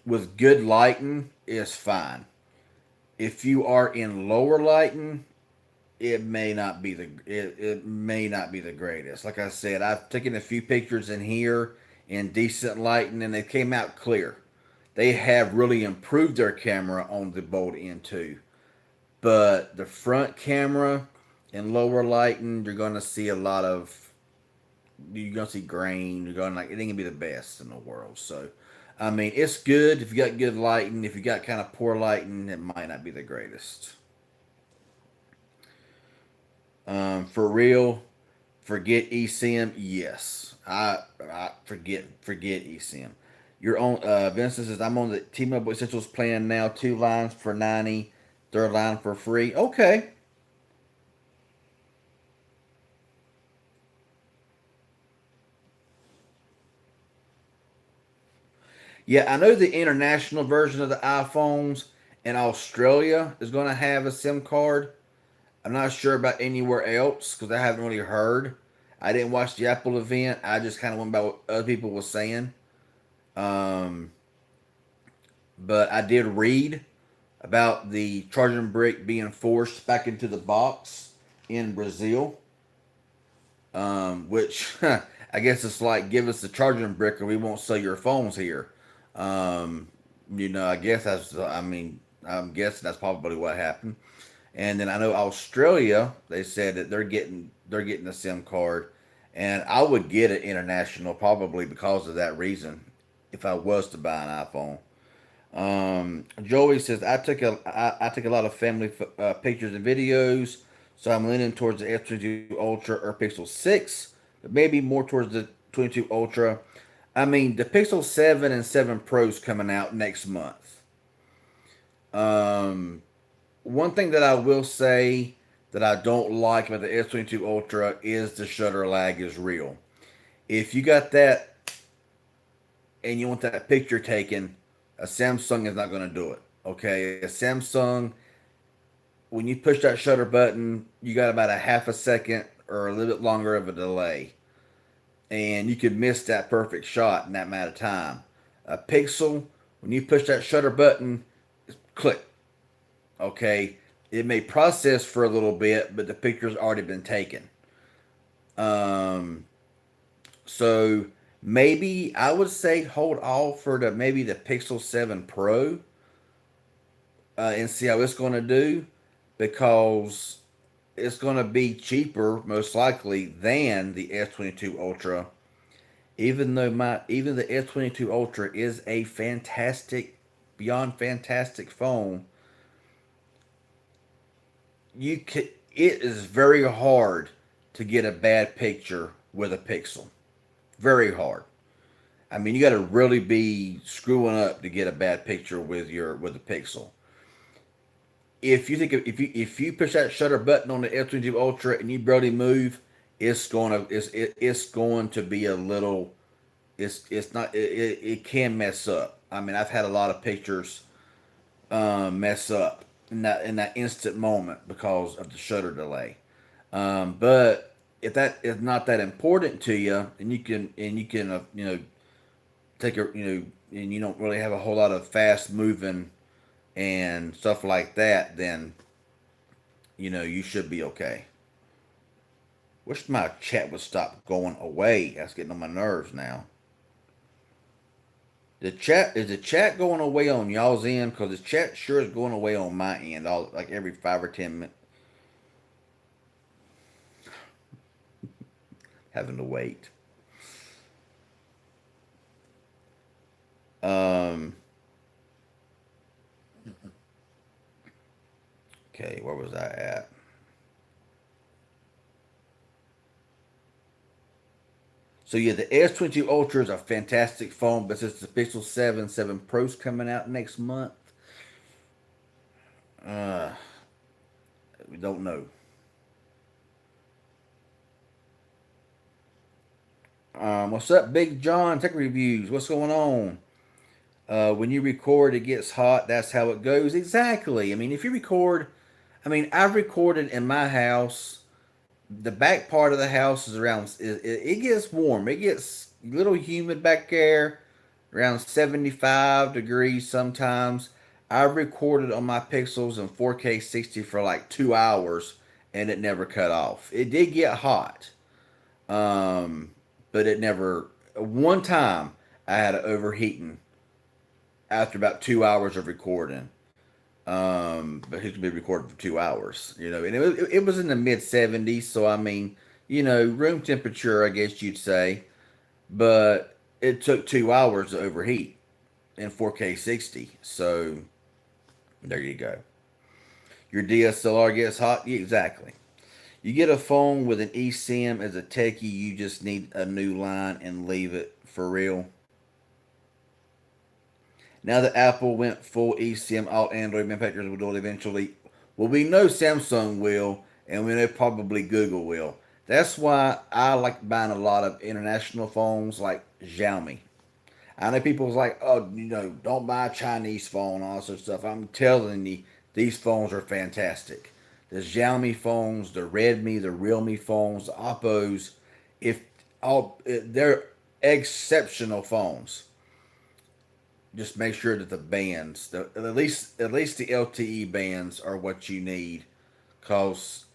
with good lighting is fine. If you are in lower lighting, it may not be the greatest. Like I said, I've taken a few pictures in here in decent lighting, and they came out clear. They have really improved their camera on the Bold N2, but the front camera in lower lighting, you're gonna see grain. You're gonna like it ain't gonna be the best in the world. So, I mean, it's good if you got good lighting. If you got kind of poor lighting, it might not be the greatest. For real, forget eSIM. Yes, I forget eSIM. Your own Vincent says I'm on the T-Mobile Essentials plan now. 2 lines for 90, third line for free. Okay. Yeah, I know the international version of the iPhones in Australia is going to have a SIM card. I'm not sure about anywhere else because I haven't really heard. I didn't watch the Apple event. I just kind of went by what other people were saying. Um, but I did read about the charging brick being forced back into the box in Brazil, which I guess it's like give us the charging brick or we won't sell your phones here. Um, I guess I'm guessing that's probably what happened. And then I know Australia, they said that they're getting a SIM card, and I would get it international probably because of that reason. If I was to buy an iPhone, Joey says I took a lot of family pictures and videos, so I'm leaning towards the S22 Ultra or Pixel 6, but maybe more towards the 22 Ultra. I mean, the Pixel 7 and 7 Pro's coming out next month. Um, One thing that I will say that I don't like about the S22 Ultra is the shutter lag is real. If you got that and you want that picture taken, a Samsung is not going to do it. Okay, a Samsung, when you push that shutter button, you got about a half a second or a little bit longer of a delay, and you could miss that perfect shot in that amount of time. A Pixel, when you push that shutter button, click. Okay, it may process for a little bit, but the picture's already been taken. Um, so maybe I would say hold off for maybe the Pixel 7 Pro and see how it's going to do because it's going to be cheaper most likely than the S22 Ultra. Even the S22 Ultra is a fantastic, beyond fantastic phone. It is very hard to get a bad picture with a Pixel. Very hard. I mean, you got to really be screwing up to get a bad picture with a Pixel. If you push that shutter button on the F22 Ultra and you barely move, it's going to be a little. It's not it can mess up. I mean, I've had a lot of pictures mess up in that instant moment because of the shutter delay. But if that is not that important to you, and you can take a and you don't really have a whole lot of fast moving and stuff like that, then you should be okay. Wish my chat would stop going away. That's getting on my nerves now. The chat going away on y'all's end? Because the chat sure is going away on my end. All like every 5 or 10 minutes, having to wait. Um. Okay, where was I at? So yeah, the S22 Ultra is a fantastic phone, but since the Pixel 7 Pro's coming out next month, uh, we don't know. What's up, Big John? Tech reviews. What's going on? When you record, it gets hot. That's how it goes. Exactly. I mean, if you record, I mean, I've recorded in my house. The back part of the house is around. It gets warm. It gets a little humid back there, around 75 degrees sometimes. I've recorded on my Pixels in 4K 60 for like 2 hours, and it never cut off. It did get hot, um, but it never. One time I had an overheating after about 2 hours of recording. But he could be recorded for 2 hours, and it was in the mid 70s. So, I mean, room temperature, I guess you'd say, but it took 2 hours to overheat in 4K 60. So, there you go. Your DSLR gets hot? Yeah, exactly. You get a phone with an eSIM as a techie, you just need a new line and leave it for real. Now that Apple went full eSIM, all Android manufacturers will do it eventually. Well, we know Samsung will, and we know probably Google will. That's why I like buying a lot of international phones like Xiaomi. I know people's like, oh, don't buy a Chinese phone, all this stuff. I'm telling you, these phones are fantastic. The Xiaomi phones, the Redmi, the Realme phones, the Oppos, if they're exceptional phones. Just make sure that the bands, at least the LTE bands, are what you need. Cause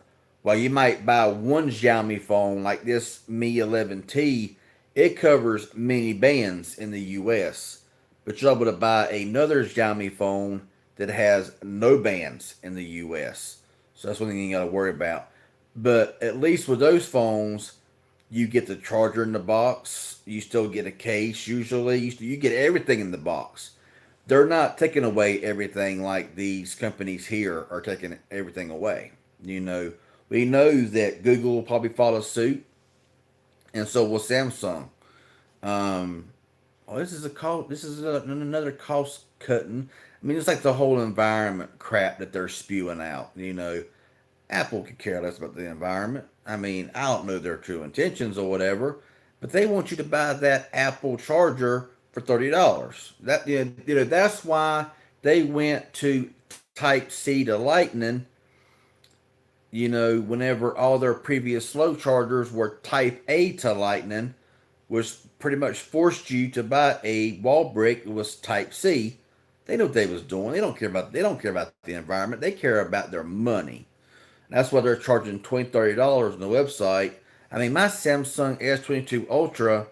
while you might buy one Xiaomi phone like this Mi 11T, it covers many bands in the U.S. But you're able to buy another Xiaomi phone that has no bands in the U.S. So that's one thing you got to worry about. But at least with those phones, you get the charger in the box. You still get a case usually. You get everything in the box. They're not taking away everything like these companies here are taking everything away. You know, we know that Google will probably follow suit, and so will Samsung. Um, this is a cost. This is another cost cutting. I mean, it's like the whole environment crap that they're spewing out. Apple could care less about the environment. I mean, I don't know their true intentions or whatever, but they want you to buy that Apple charger for $30. That's why they went to Type C to Lightning. Whenever all their previous slow chargers were Type A to Lightning, was pretty much forced you to buy a wall brick that was Type C. They know what they was doing. They don't care about the environment. They care about their money. That's why they're charging $20, $30 on the website. I mean, my Samsung S22 Ultra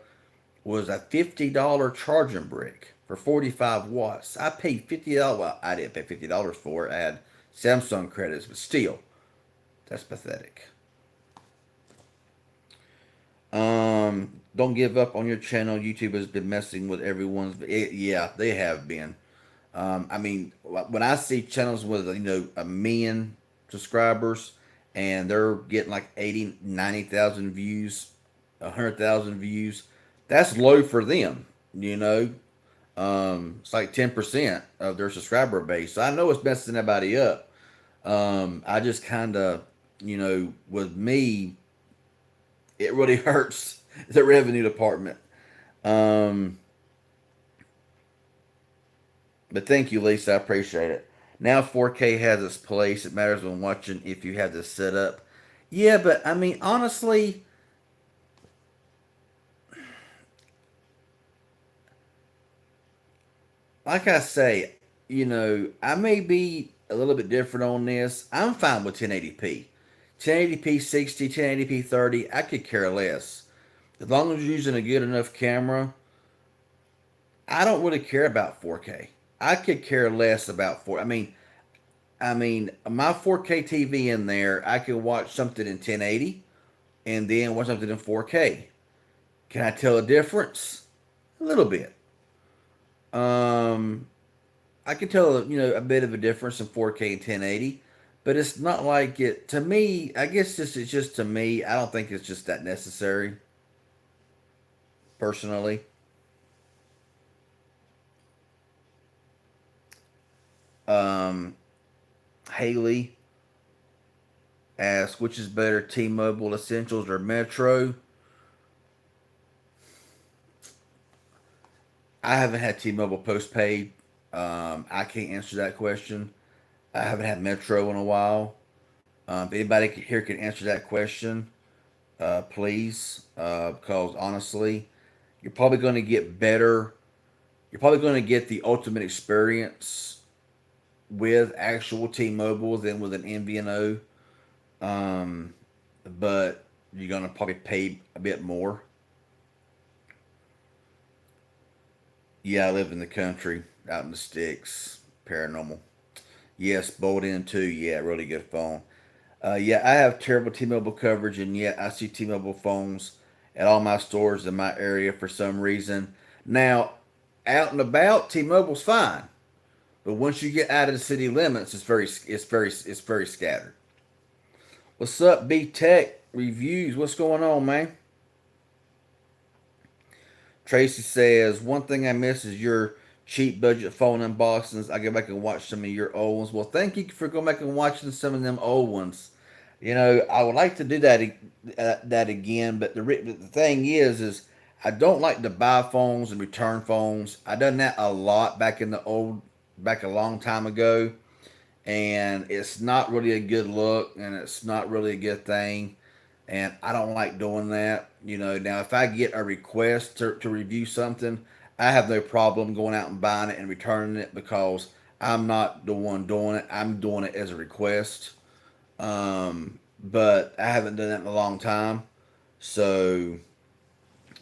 was a $50 charging brick for 45 watts. I paid $50. Well, I didn't pay $50 for it. I had Samsung credits, but still, that's pathetic. Don't give up on your channel. YouTube has been messing with everyone's. Yeah, they have been. I mean, when I see channels with a million subscribers and they're getting like 80, 90,000 views, 100,000 views, that's low for them. It's like 10% of their subscriber base. So I know it's messing everybody up. I just kind of, with me, it really hurts the revenue department. Um, but thank you, Lisa. I appreciate it. Now 4K has its place. It matters when watching if you have this set up. Yeah, but I mean, honestly, like I say, I may be a little bit different on this. I'm fine with 1080p. 1080p 60, 1080p 30, I could care less. As long as you're using a good enough camera, I don't really care about 4K. I could care less about 4. I mean, my 4K TV in there, I can watch something in 1080 and then watch something in 4K. Can I tell a difference? A little bit. Um, I can tell, a bit of a difference in 4K and 1080, but it's not like it to me. I guess it's just to me. I don't think it's just that necessary, personally. Um, Haley asks, which is better, T-Mobile Essentials or Metro? I haven't had T-Mobile postpaid. I can't answer that question. I haven't had Metro in a while. If anybody here can answer that question, please, because honestly, you're probably going to get better. You're probably going to get the ultimate experience with actual T-Mobile than with an MVNO. Um, but you're going to probably pay a bit more. Yeah, I live in the country, out in the sticks. Paranormal. Yes, Bolt in too. Yeah, really good phone. Yeah, I have terrible T-Mobile coverage, and yet I see T-Mobile phones at all my stores in my area for some reason. Now, out and about, T-Mobile's fine, but once you get out of the city limits, it's very scattered. What's up, B Tech Reviews? What's going on, man? Tracy says, one thing I miss is your cheap budget phone unboxings. I go back and watch some of your old ones. Well, thank you for going back and watching some of them old ones. I would like to do that again, but the thing is I don't like to buy phones and return phones. I done that a lot back a long time ago, and it's not really a good look, and it's not really a good thing, and I don't like doing that. Now if I get a request to review something, I have no problem going out and buying it and returning it because I'm not the one doing it. I'm doing it as a request. But I haven't done that in a long time, so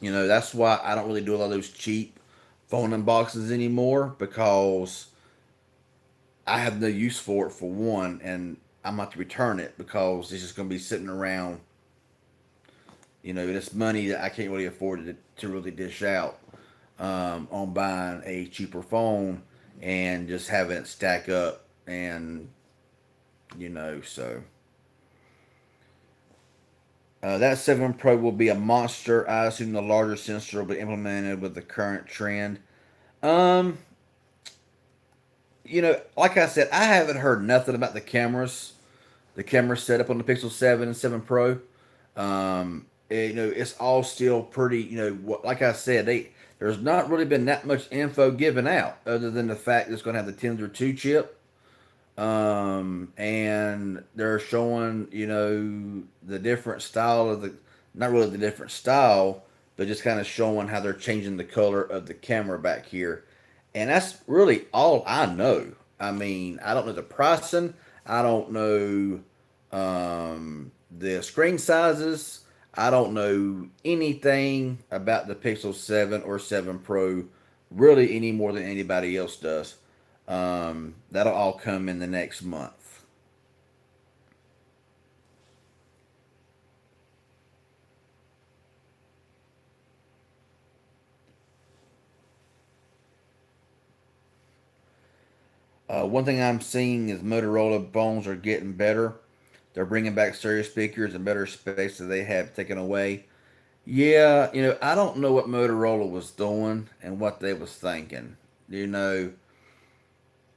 that's why I don't really do a lot of those cheap phone unboxings anymore because I have no use for it for one, and I'm about to return it because it's just going to be sitting around. It's money that I can't really afford to really dish out on buying a cheaper phone and just having it stack up, and so that 7 Pro will be a monster. I assume the larger sensor will be implemented with the current trend. Um, like I said, I haven't heard nothing about the camera setup on the Pixel 7 and 7 Pro. It's all still pretty. Like I said, there's not really been that much info given out other than the fact that it's going to have the Tensor 2 chip. And they're showing, the different style of not really the different style, but just kind of showing how they're changing the color of the camera back here. And that's really all I know. I mean, I don't know the pricing. I don't know the screen sizes. I don't know anything about the Pixel 7 or 7 Pro really any more than anybody else does. That'll all come in the next month. One thing I'm seeing is Motorola phones are getting better. They're bringing back stereo speakers and better space that they have taken away. Yeah, I don't know what Motorola was doing and what they was thinking. You know,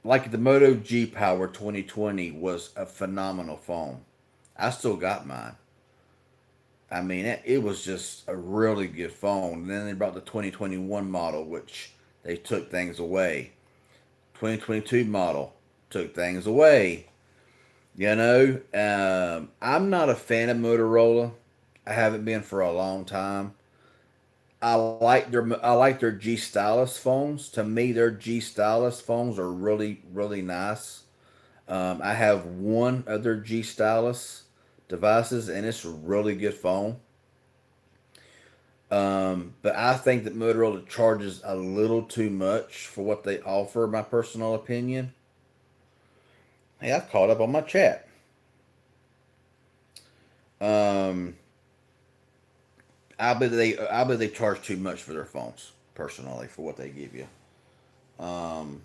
like the Moto G Power 2020 was a phenomenal phone. I still got mine. I mean, it was just a really good phone. And then they brought the 2021 model, which they took things away. 2022 model took things away. I'm not a fan of Motorola. I haven't been for a long time. I like their G Stylus phones. To me, their G Stylus phones are really nice. I have one of their G Stylus devices, and it's a really good phone. But I think that Motorola charges a little too much for what they offer. My personal opinion. Hey, I've caught up on my chat. Um, I believe they charge too much for their phones. Personally, for what they give you. Um,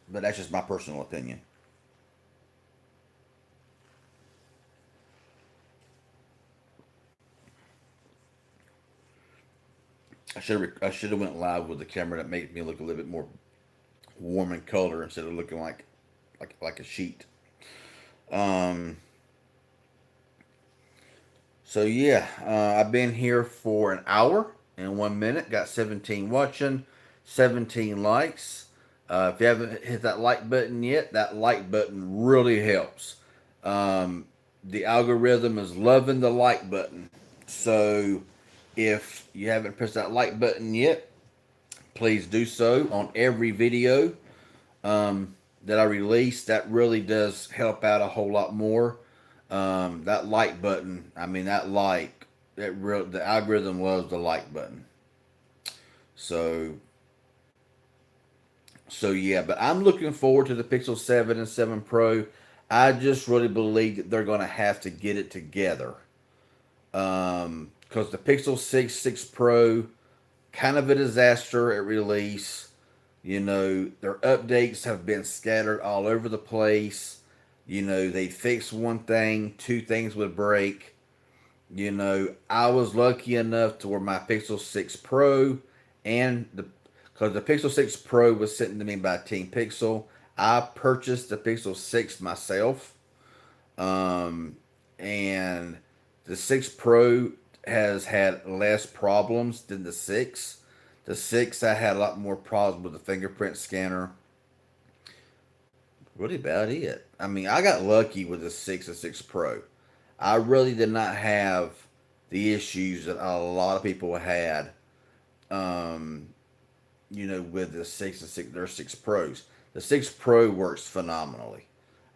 but that's just my personal opinion. I should have went live with the camera that made me look a little bit more warm in color instead of looking like a sheet. Um, so yeah, I've been here for an hour and 1 minute. Got 17 watching, 17 likes. If you haven't hit that like button yet, that like button really helps. Um, the algorithm is loving the like button. So if you haven't pressed that like button yet, please do so on every video that I release. That really does help out a whole lot more. That like button, I mean that like the algorithm loves the like button. So yeah, but I'm looking forward to the Pixel 7 and 7 Pro. I just really believe that they're going to have to get it together. Because the Pixel 6, 6 Pro, kind of a disaster at release. Their updates have been scattered all over the place. They fix one thing, two things would break. I was lucky enough to where my Pixel 6 Pro and because the Pixel 6 Pro was sent to me by Team Pixel, I purchased the Pixel 6 myself. Um, and the 6 Pro has had less problems than the 6. The 6, I had a lot more problems with the fingerprint scanner. Really about it. I mean, I got lucky with the 6 and 6 Pro. I really did not have the issues that a lot of people had, um, with the 6 and 6, their 6 Pros. The 6 Pro works phenomenally.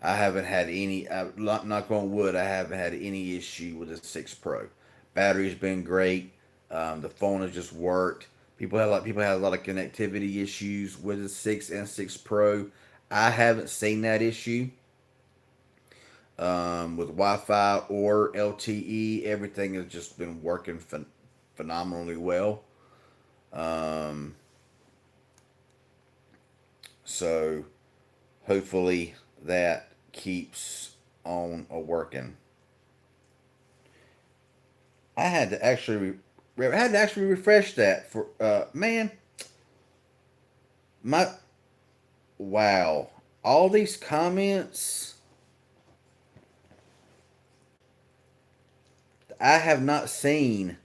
I haven't had any, knock on wood, I haven't had any issue with the 6 Pro. Battery's been great. The phone has just worked. People have a lot of connectivity issues with the 6 and 6 Pro. I haven't seen that issue with Wi-Fi or LTE. Everything has just been working phenomenally well. Um, so hopefully that keeps on working. I had to actually refresh that for man, my wow, all these comments I have not seen.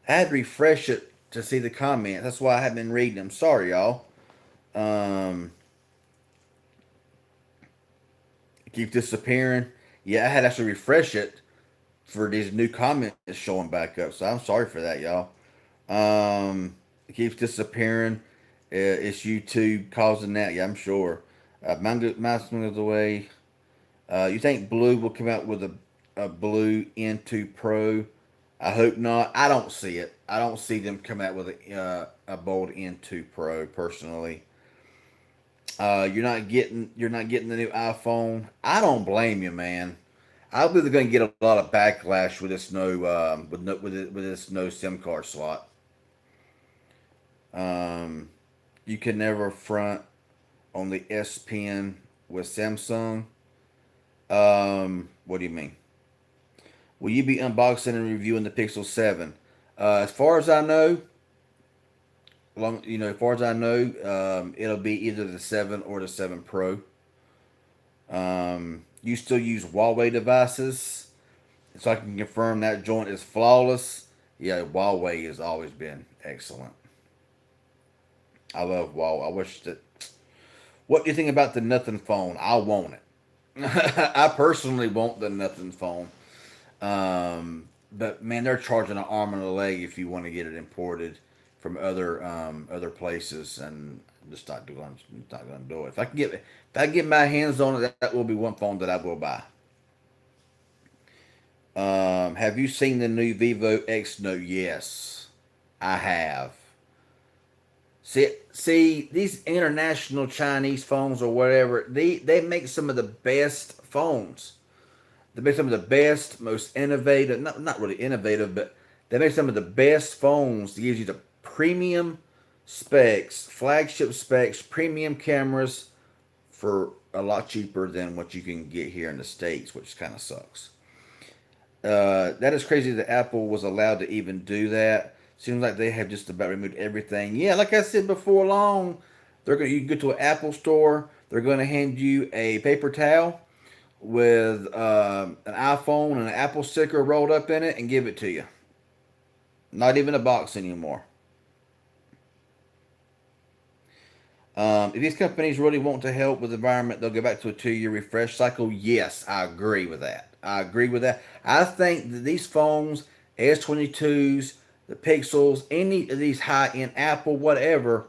I had to refresh it to see the comments. That's why I haven't been reading them. Sorry, y'all. Um, keep disappearing. Yeah, I had to actually refresh it for these new comments showing back up. So I'm sorry for that, y'all. It keeps disappearing. It's YouTube causing that. Yeah, I'm sure. Mouse moves away. You think Blue will come out with a Blue N2 Pro? I hope not. I don't see it. I don't see them come out with a bold N2 Pro personally. You're not getting the new iPhone. I don't blame you, man. I believe they're going to get a lot of backlash with this no SIM card slot. Um, you can never front on the S Pen with Samsung. What do you mean? Will you be unboxing and reviewing the Pixel 7? As far as I know, it'll be either the 7 or the 7 Pro. You still use Huawei devices, so I can confirm that joint is flawless. Yeah, Huawei has always been excellent. I love Huawei. I wish that What do you think about the nothing phone? I want it. I personally want the nothing phone. But man, they're charging an arm and a leg if you want to get it imported from other places, and just not going to do it. If I get my hands on it, that will be one phone that I will buy. Have you seen the new Vivo X Note? Yes, I have. See, these international Chinese phones or whatever, they make some of the best phones. They make some of the best, most innovative, not really innovative, but they make some of the best phones that gives you the premium specs, flagship specs, premium cameras for a lot cheaper than what you can get here in the States, which kind of sucks. That is crazy that Apple was allowed to even do that. Seems like they have just about removed everything. Yeah, like I said before long, you can go to an Apple store. They're going to hand you a paper towel with an iPhone and an Apple sticker rolled up in it and give it to you. Not even a box anymore. If these companies really want to help with the environment, they'll go back to a 2 year refresh cycle. Yes, I agree with that. I agree with that. I think that these phones, S22s, the Pixels, any of these high end Apple, whatever,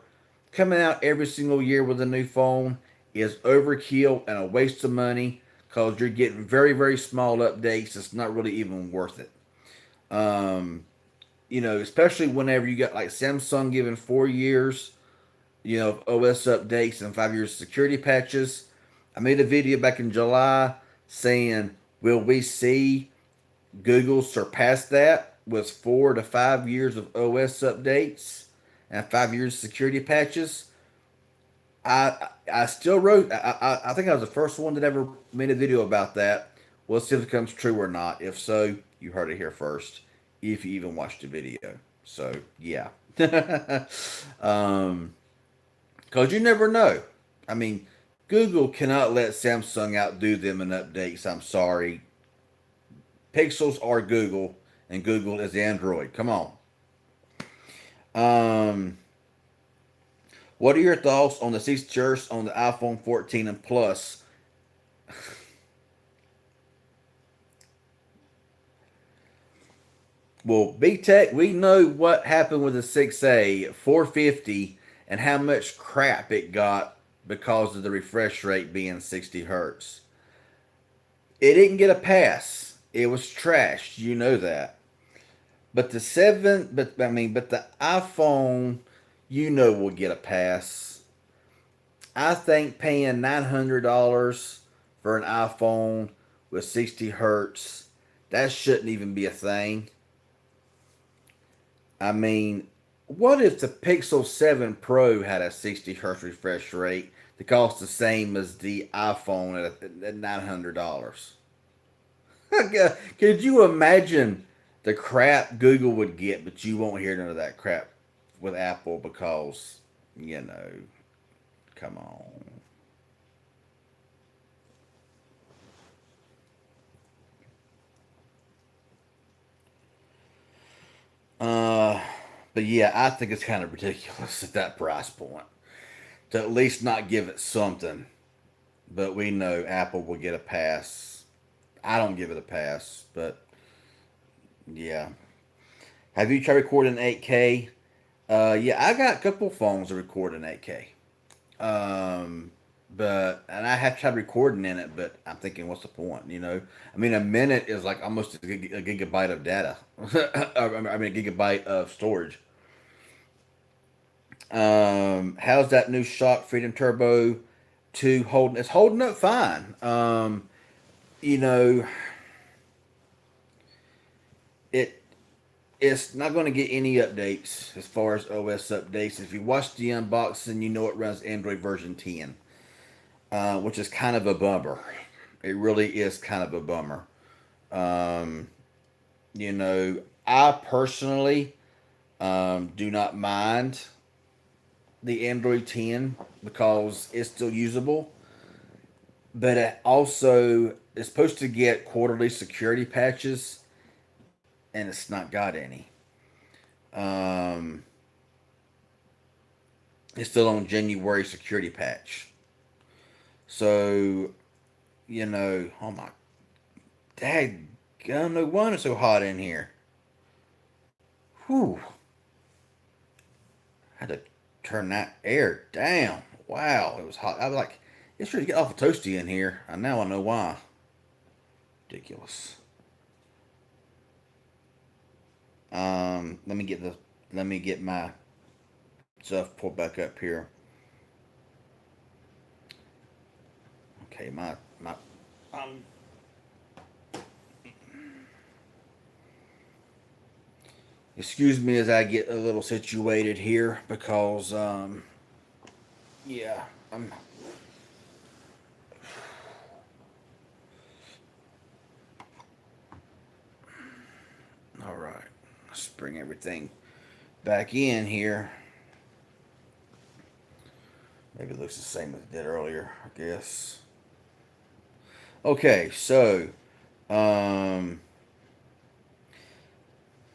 coming out every single year with a new phone is overkill and a waste of money because you're getting very, very small updates. It's not really even worth it. Um, especially whenever you got like Samsung giving 4 years of OS updates and 5 years of security patches. I made a video back in July saying, will we see Google surpass that with 4 to 5 years of OS updates and 5 years of security patches? I still wrote. I think I was the first one that ever made a video about that. We'll see if it comes true or not. If so, you heard it here first. If you even watched the video, so yeah. um, Because you never know. I mean, Google cannot let Samsung outdo them in updates. I'm sorry. Pixels are Google, and Google is Android. Come on. Um, what are your thoughts on the features on the iPhone 14 and Plus? Well, Big Tech, we know what happened with the 6A 450 and how much crap it got because of the refresh rate being 60 hertz. It didn't get a pass. It was trashed. You know that. But the seven, but the iPhone, will get a pass. I think paying $900 for an iPhone with 60 hertz, that shouldn't even be a thing. I mean, what if the Pixel 7 Pro had a 60 hertz refresh rate that cost the same as the iPhone at $900? Could you imagine the crap Google would get, but you won't hear none of that crap with Apple because, you know, come on. Uh, but yeah, I think it's kind of ridiculous at that price point to at least not give it something. But we know Apple will get a pass. I don't give it a pass, but yeah. Have you tried recording 8K? Yeah, I got a couple phones that record in 8K. Um, and I have tried recording in it, but I'm thinking, what's the point? I mean, a minute is like almost a gigabyte of data. I mean, a gigabyte of storage. How's that new Shock Freedom Turbo 2 holding? It's holding up fine. You know, it it's not going to get any updates as far as OS updates. If you watch the unboxing, it runs Android version 10, which is kind of a bummer. It really is kind of a bummer. Um, I personally do not mind the Android 10 because it's still usable, but it also is supposed to get quarterly security patches, and it's not got any. Um, it's still on January security patch. So, oh my dad, no wonder it's so hot in here. Whew, had to turn that air down. Wow, it was hot. I was like, it's ready to get awful toasty in here. And now I know why. Ridiculous. Let me get my stuff pulled back up here. Okay, my um. Excuse me as I get a little situated here because yeah, I'm all right. Let's bring everything back in here. Maybe it looks the same as it did earlier, I guess. Okay, so um,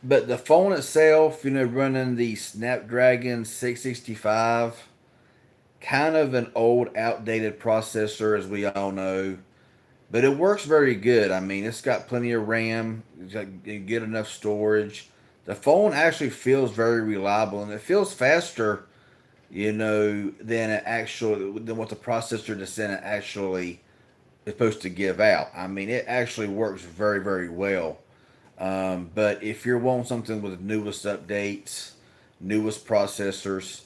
but the phone itself, running the Snapdragon 665, kind of an old, outdated processor, as we all know. But it works very good. I mean, it's got plenty of RAM, it's got good enough storage. The phone actually feels very reliable, and it feels faster, than than what the processor descendant actually is supposed to give out. I mean, it actually works very, very well. But if you're wanting something with the newest updates, newest processors,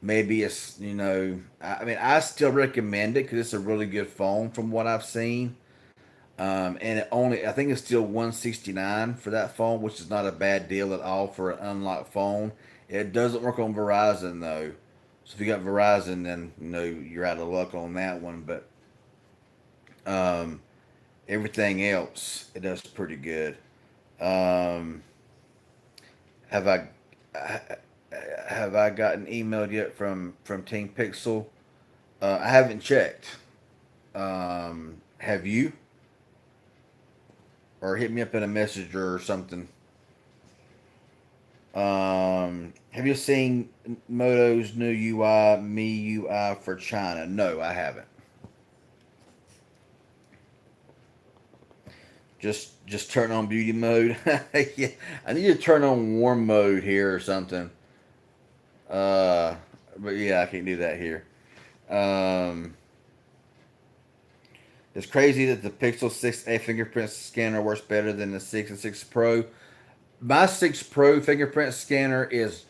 maybe it's I mean, I still recommend it because it's a really good phone from what I've seen. And I think it's still 169 for that phone, which is not a bad deal at all for an unlocked phone. It doesn't work on Verizon though, so if you got Verizon, then you're out of luck on that one. But um, everything else, it does pretty good. Um, have I have I gotten emailed yet from Team Pixel? I haven't checked. Have you? Or hit me up in a message or something. Have you seen Moto's new UI, MIUI for China? No, I haven't. Just turn on beauty mode. Yeah, I need to turn on warm mode here or something. Uh, but yeah, I can't do that here. Um, it's crazy that the Pixel 6a fingerprint scanner works better than the 6 and 6 Pro. My 6 Pro fingerprint scanner is,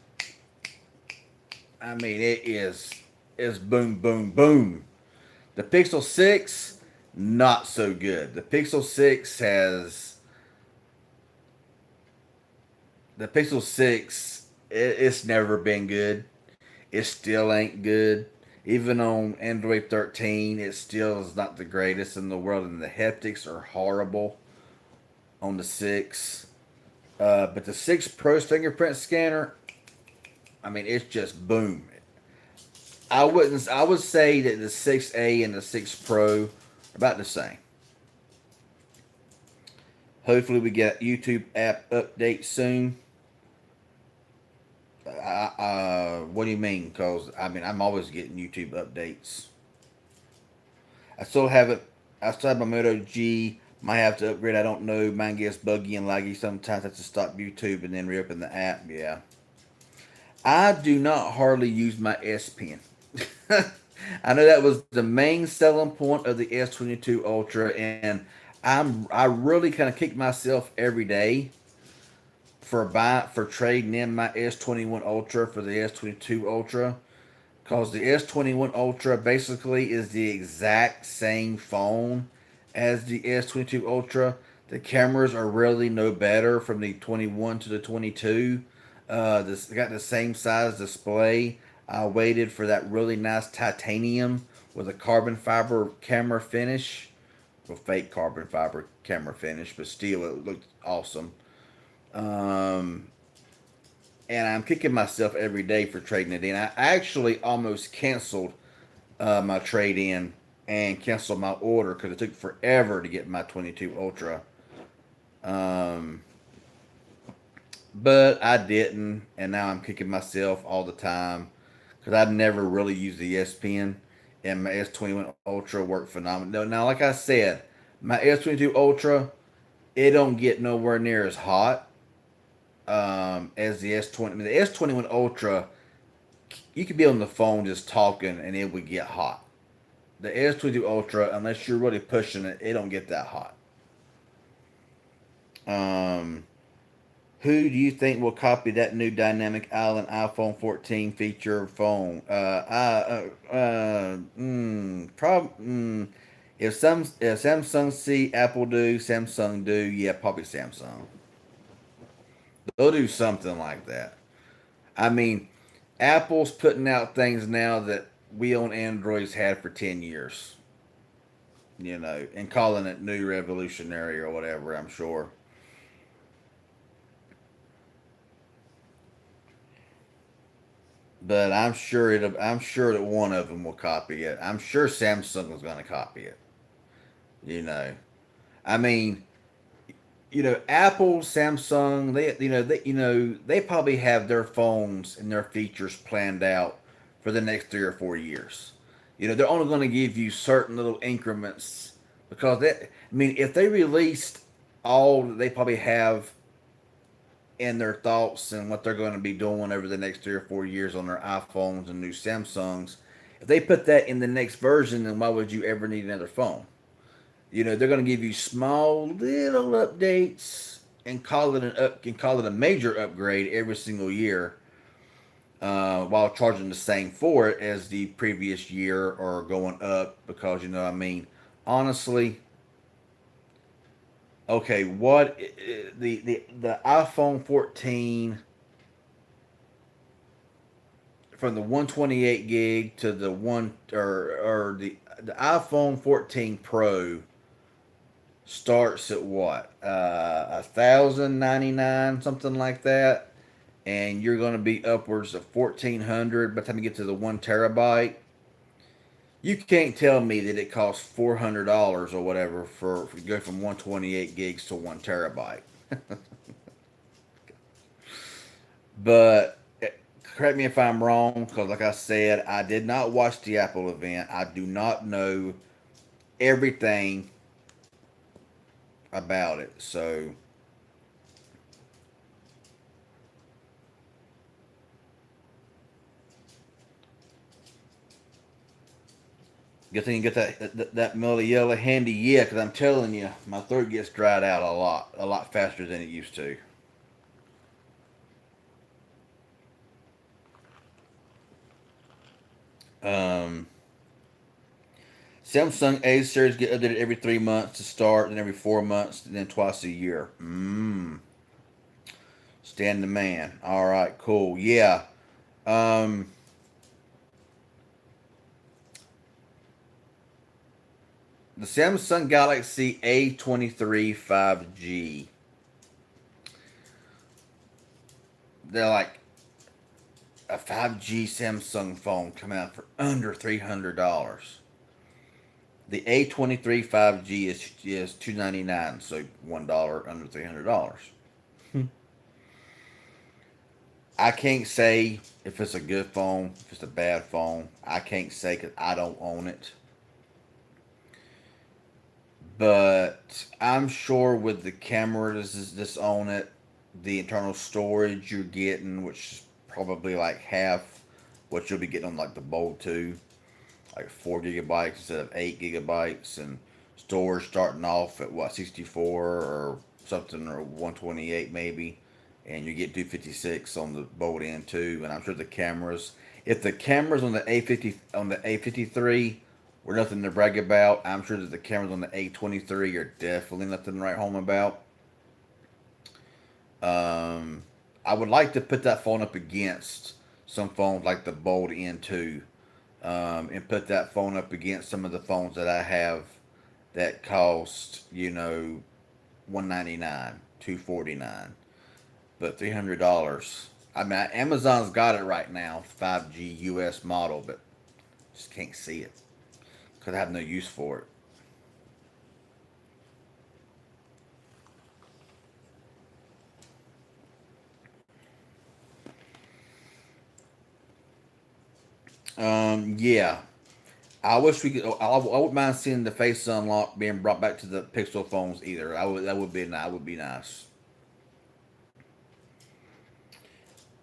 I mean, is boom, boom, boom. The Pixel 6, not so good. The Pixel 6, it's never been good. It still ain't good. Even on Android 13, it still is not the greatest in the world, and the haptics are horrible on the 6. But the 6 Pro's fingerprint scanner, I mean, it's just boom. I would say that the 6A and the 6 Pro are about the same. Hopefully, we get YouTube app update soon. What do you mean? Because I mean, I'm always getting YouTube updates. I still have it. I still have my Moto G. Might have to upgrade. I don't know. Mine gets buggy and laggy sometimes. I have to stop YouTube and then reopen the app. Yeah. I do not hardly use my S Pen. I know that was the main selling point of the S22 Ultra, and I really kind of kick myself every day for trading in my S21 Ultra for the S22 Ultra, because the S21 Ultra basically is the exact same phone as the S22 Ultra. The cameras are really no better from the 21 to the 22. This got the same size display. I waited for that really nice titanium with a carbon fiber camera finish. Well, fake carbon fiber camera finish, but still, it looked awesome. Um, and I'm kicking myself every day for trading it in. I actually almost canceled my trade in and canceled my order because it took forever to get my 22 Ultra. Um, but I didn't, and now I'm kicking myself all the time because I've never really used the S Pen. and my S21 Ultra work phenomenal. Now, like I said, my S22 Ultra, it don't get nowhere near as hot as the S20. I mean, the S21 Ultra, you could be on the phone just talking and it would get hot. The S22 Ultra, unless you're really pushing it, it don't get that hot. Um, who do you think will copy that new dynamic island iPhone 14 feature phone? If Samsung see Apple do, Samsung do, yeah, probably Samsung. They'll do something like that. I mean, Apple's putting out things now that we on Androids had for 10 years, and calling it new revolutionary or whatever, I'm sure. But I'm sure that one of them will copy it. I'm sure Samsung is going to copy it. You know, I mean, Apple, Samsung, they probably have their phones and their features planned out for the next 3 or 4 years. They're only going to give you certain little increments because if they released all that they probably have in their thoughts and what they're going to be doing over the next 3 or 4 years on their iPhones and new Samsungs, if they put that in the next version, then why would you ever need another phone? They're going to give you small little updates and call it a major upgrade every single year, while charging the same for it as the previous year or going up because honestly, okay, what the iPhone 14 from the 128 gig to the one or the iPhone 14 Pro starts at what 1,099 something like that, and you're going to be upwards of 1,400 by the time you get to the 1 terabyte. You can't tell me that it costs $400 or whatever for go from 128 gigs to 1 terabyte. But correct me if I'm wrong, because like I said, I did not watch the Apple event. I do not know everything about it. So good thing you get that Mellow Yellow handy, yeah. Because I'm telling you, my throat gets dried out a lot faster than it used to. Um, Samsung A series get updated every 3 months to start, then every 4 months, and then twice a year. Stand the man. All right, cool. Yeah. Um, the Samsung Galaxy A23 5G. They're like a 5G Samsung phone coming out for under $300. The A23 5G is $299, so $1 under $300. I can't say if it's a good phone, if it's a bad phone. I can't say because I don't own it. But I'm sure with the cameras that's on it, the internal storage you're getting, which is probably like half what you'll be getting on like the Bold 2, like 4 gigabytes instead of 8 gigabytes, and storage starting off at what 64 or something or 128 maybe, and you get 256 on the Bold N2, and I'm sure the cameras. If the cameras on the A53 were nothing to brag about, I'm sure that the cameras on the A23 are definitely nothing to write home about. Um, I would like to put that phone up against some phones like the Bold N2, and put that phone up against some of the phones that I have that cost 199, 249, but $300. I mean, Amazon's got it right now, 5G US model, but just can't see it because I have no use for it. Yeah, I wish we could. I wouldn't mind seeing the face unlock being brought back to the Pixel phones either. I would. That would be. That would be nice.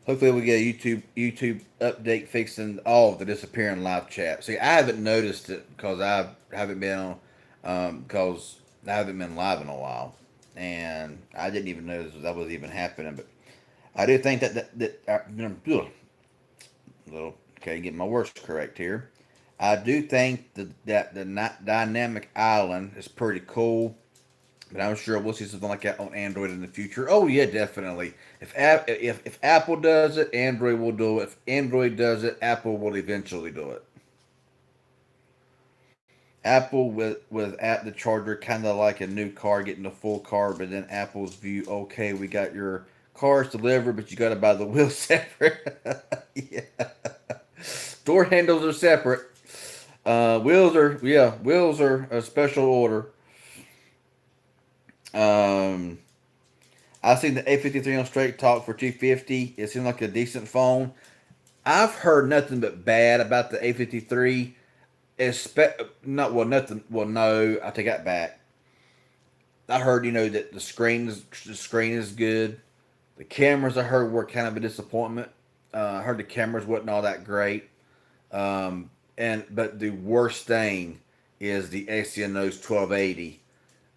Hopefully, we get a YouTube update fixing all of the disappearing live chat. See, I haven't noticed it because I haven't been on because I haven't been live in a while, and I didn't even notice that was even happening. But I do think little okay, get my words correct here. I do think that the dynamic island is pretty cool. But I'm sure we'll see something like that on Android in the future. Oh yeah, definitely. If Apple does it, Android will do it. If Android does it, Apple will eventually do it. Apple with at the charger, kind of like a new car getting a full car, but then Apple's view, okay, we got your cars delivered, but you got to buy the wheels separate. Yeah, door handles are separate. Wheels are a special order. Um, I seen the A53 on Straight Talk for 250. It seemed like a decent phone. I've heard nothing but bad about the A53. Not well, nothing. Well, no, I take that back. I heard that the screen is good. The cameras I heard were kind of a disappointment. I heard the cameras wasn't all that great. And but the worst thing is the Exynos 1280.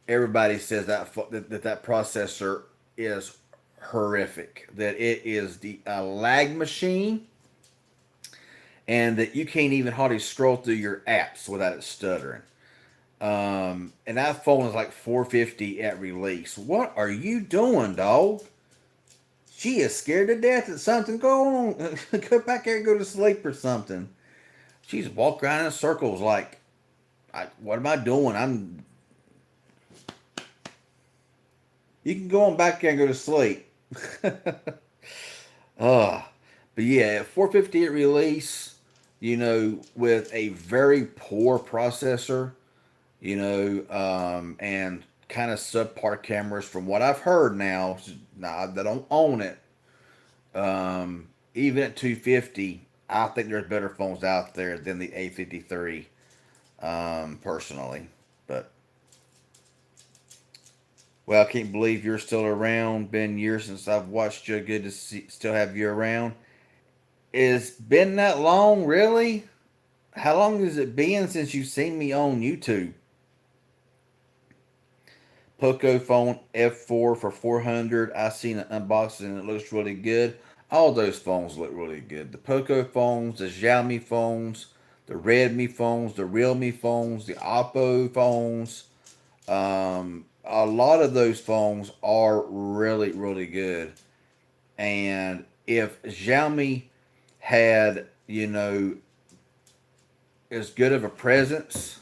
Everybody says that processor is horrific. That it is the a lag machine, and that you can't even hardly scroll through your apps without it stuttering. And that phone is like 450 at release. What are you doing, dog? She is scared to death that something go on. Go back there and go to sleep or something. She's walking around in circles like, what am I doing? You can go on back there and go to sleep. uh, but yeah, 450 at release, with a very poor processor, and kind of subpar cameras from what I've heard now. Now I don't own it. Even at 250, I think there's better phones out there than the A53, personally. But well, I can't believe you're still around. Been years since I've watched you. Good to still have you around. It's been that long, really? How long has it been since you've seen me on YouTube? Poco phone F4 for 400. I seen an unboxing and it looks really good. All those phones look really good. The Poco phones, the Xiaomi phones, the Redmi phones, the Realme phones, the Oppo phones. A lot of those phones are really, really good. And if Xiaomi had, as good of a presence,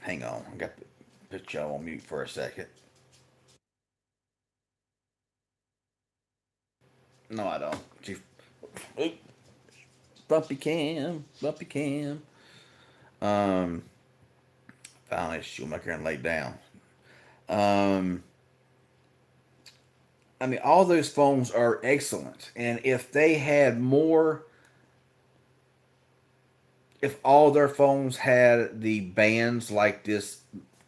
hang on, I got to put y'all on mute for a second. No, I don't. Bumpy cam, bumpy cam. Um, Finally, Schumacher and laid down. Um, I mean, all those phones are excellent, and if all their phones had the bands like this,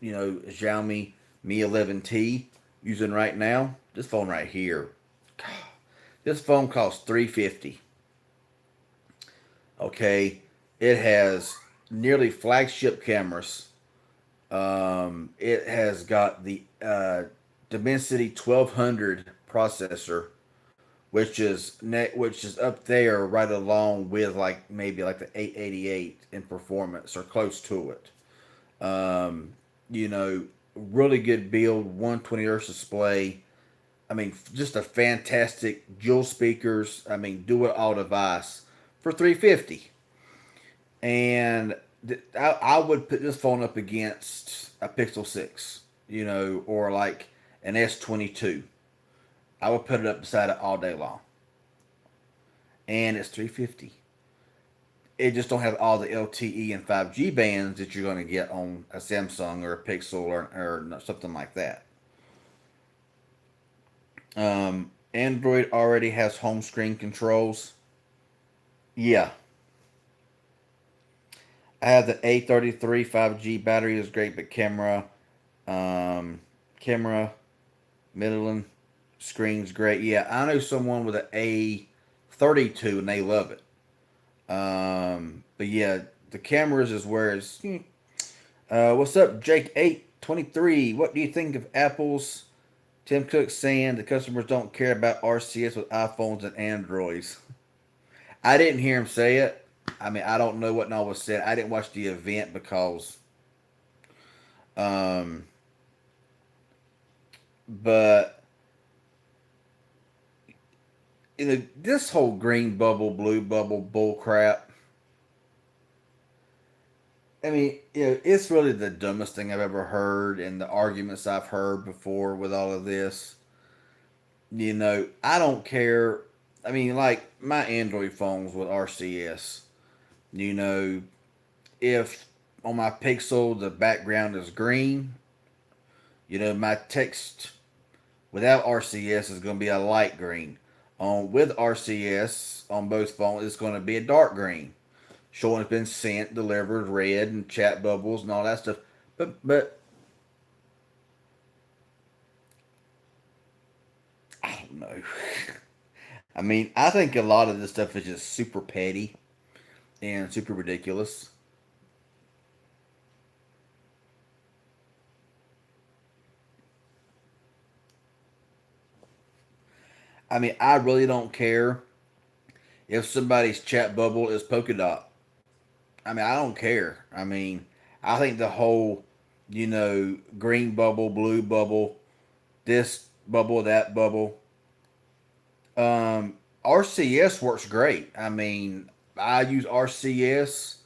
Xiaomi Mi 11T using right now, this phone right here, this phone costs 350. Okay, it has nearly flagship cameras. It has got the Dimensity 1200 processor, which is up there right along with like maybe like the 888 in performance or close to it. Um, you know, Really good build, 120 hertz display. I mean, just a fantastic dual speakers. I mean, do it all device for 350. And I would put this phone up against a Pixel 6, or like an S22. I would put it up beside it all day long. And it's 350. It just don't have all the LTE and 5G bands that you're going to get on a Samsung or a Pixel or something like that. Android already has home screen controls. Yeah, I have the A33 5G battery is great, but um, camera, middling, screen's great. Yeah, I know someone with an A32 and they love it. But yeah, the cameras is where it's. What's up, Jake823? What do you think of Apple's Tim Cook saying the customers don't care about RCS with iPhones and Androids? I didn't hear him say it. I mean, I don't know what all was said. I didn't watch the event because, um, but this whole green bubble, blue bubble bull crap. I mean, it's really the dumbest thing I've ever heard, and the arguments I've heard before with all of this. I don't care. I mean, like my Android phones with RCS. You know, if on my Pixel the background is green, my text without RCS is going to be a light green. On with RCS on both phones, it's going to be a dark green, showing it's been sent, delivered, read, and chat bubbles and all that stuff. But I don't know. I mean, I think a lot of this stuff is just super petty and super ridiculous. I mean, I really don't care if somebody's chat bubble is polka dot. I mean, I don't care. I mean, I think the whole, green bubble, blue bubble, this bubble, that bubble, RCS works great. I mean, I use RCS.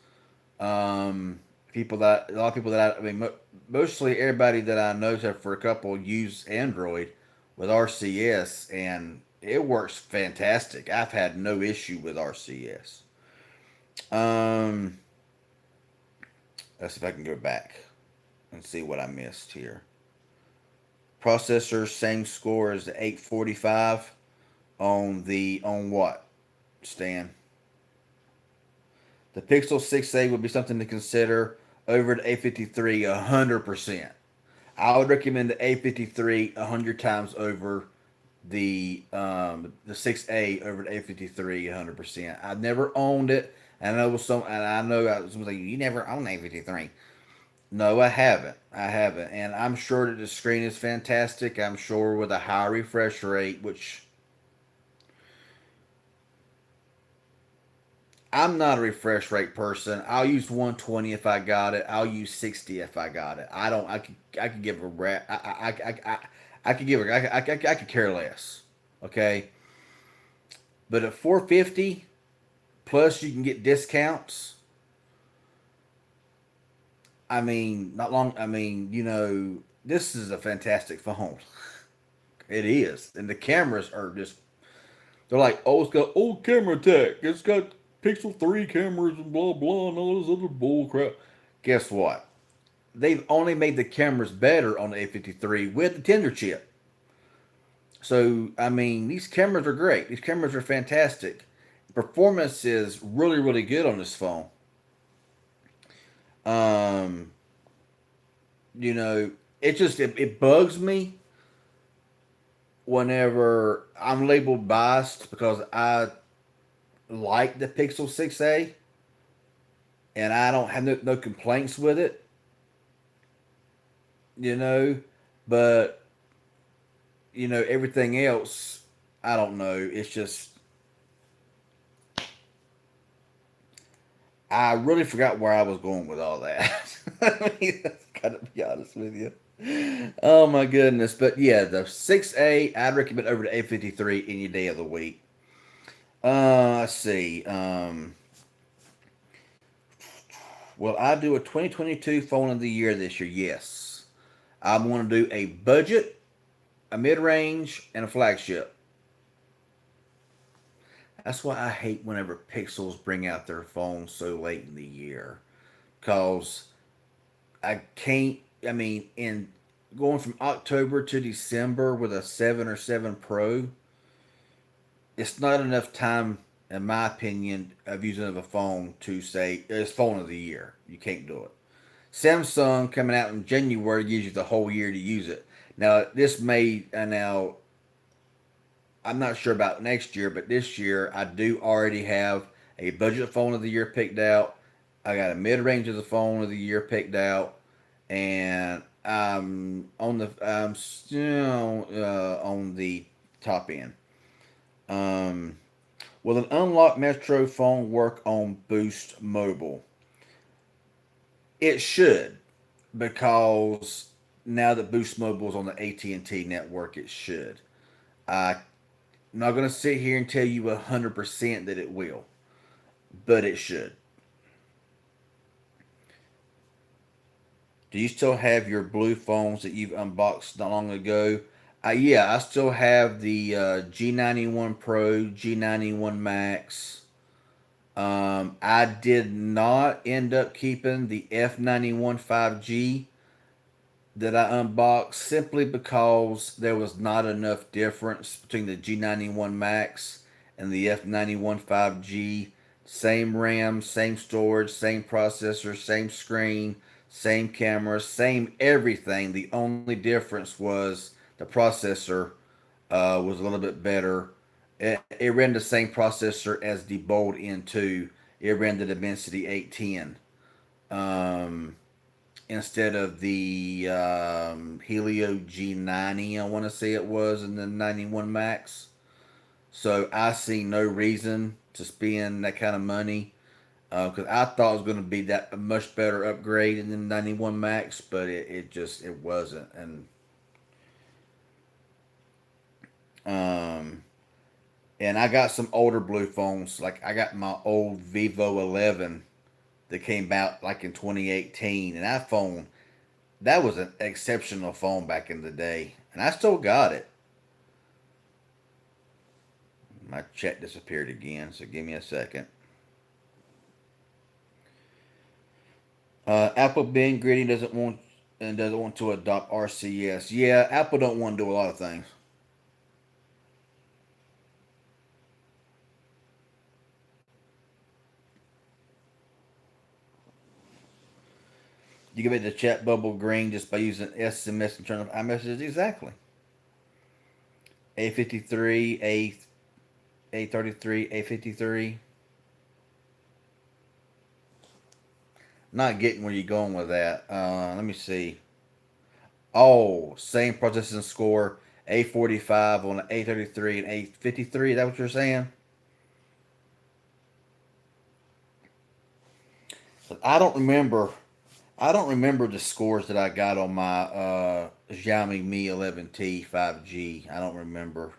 Um, a lot of people I mean, mostly everybody that I know, except for a couple, use Android with RCS, and it works fantastic. I've had no issue with RCS. Um, let's see if I can go back and see what I missed here. Processor, same score as the 845 on what, Stan? The Pixel 6a would be something to consider over the A53 100%. I would recommend the A53 100 times over the 6A over the A53 100%. I've never owned it, and I know someone like you never owned A53. No, I haven't. I haven't, and I'm sure that the screen is fantastic. I'm sure with a high refresh rate, which I'm not a refresh rate person. I'll use 120 if I got it. I'll use 60 if I got it. I don't. I could give a rat. I could give a. I could care less. Okay, but at 450 plus you can get discounts. I mean, not long. I mean, this is a fantastic phone. It is, and the cameras are just. They're like, oh, it's got old camera tech. It's got Pixel 3 cameras and blah blah and all this other bull crap. Guess what? They've only made the cameras better on the A53 with the Tender chip. So, I mean, these cameras are great. These cameras are fantastic. Performance is really, really good on this phone. Um, you know, it bugs me whenever I'm labeled biased because I like the Pixel 6a and I don't have no complaints with it, you know, but everything else, I don't know. It's just I really forgot where I was going with all that. I mean, that's gotta be honest with you. Oh my goodness. But yeah, the 6A I'd recommend over the A53 any day of the week. Let's see. Will I do a 2022 phone of the year this year? Yes. I'm going to do a budget, a mid range, and a flagship. That's why I hate whenever Pixels bring out their phones so late in the year. Because I can't, I mean, in going from October to December with a 7 or 7 Pro, it's not enough time. in my opinion, of using of a phone to say it's phone of the year. You can't do it. Samsung coming out in January gives you the whole year to use it. Now this may now I'm not sure about next year, but this year I do already have a budget phone of the year picked out. I got a mid range of the phone of the year picked out, and I'm still on the top end. Um, will an unlocked Metro phone work on Boost Mobile? It should, because now that Boost Mobile is on the AT&T network, it should. I'm not going to sit here and tell you 100% that it will, but it should. Do you still have your blue phones that you've unboxed not long ago? Yeah, I still have the G91 Pro, G91 Max. I did not end up keeping the F91 5G that I unboxed simply because there was not enough difference between the G91 Max and the F91 5G. Same RAM, same storage, same processor, same screen, same camera, same everything. The only difference was the processor was a little bit better. It ran the same processor as the Bold N2. It ran the Dimensity 810. Um, Instead of the Helio G90, I want to say it was, and the 91 Max. So I see no reason to spend that kind of money because I thought it was going to be that a much better upgrade than the 91 Max, but it just it wasn't. Um, and I got some older blue phones, like I got my old Vivo 11 that came out like in 2018, and that was an exceptional phone back in the day, and I still got it. My chat disappeared again, so give me a second. Apple being greedy doesn't want to adopt RCS. Yeah, Apple don't want to do a lot of things. You can make the chat bubble green just by using SMS and turn off iMessages. Exactly. A53, A33, A53. Not getting where you're going with that. Let me see. Oh, same processing score. A45 on A33 and A53. Is that what you're saying? But I don't remember the scores that I got on my Xiaomi Mi 11T 5G. I don't remember,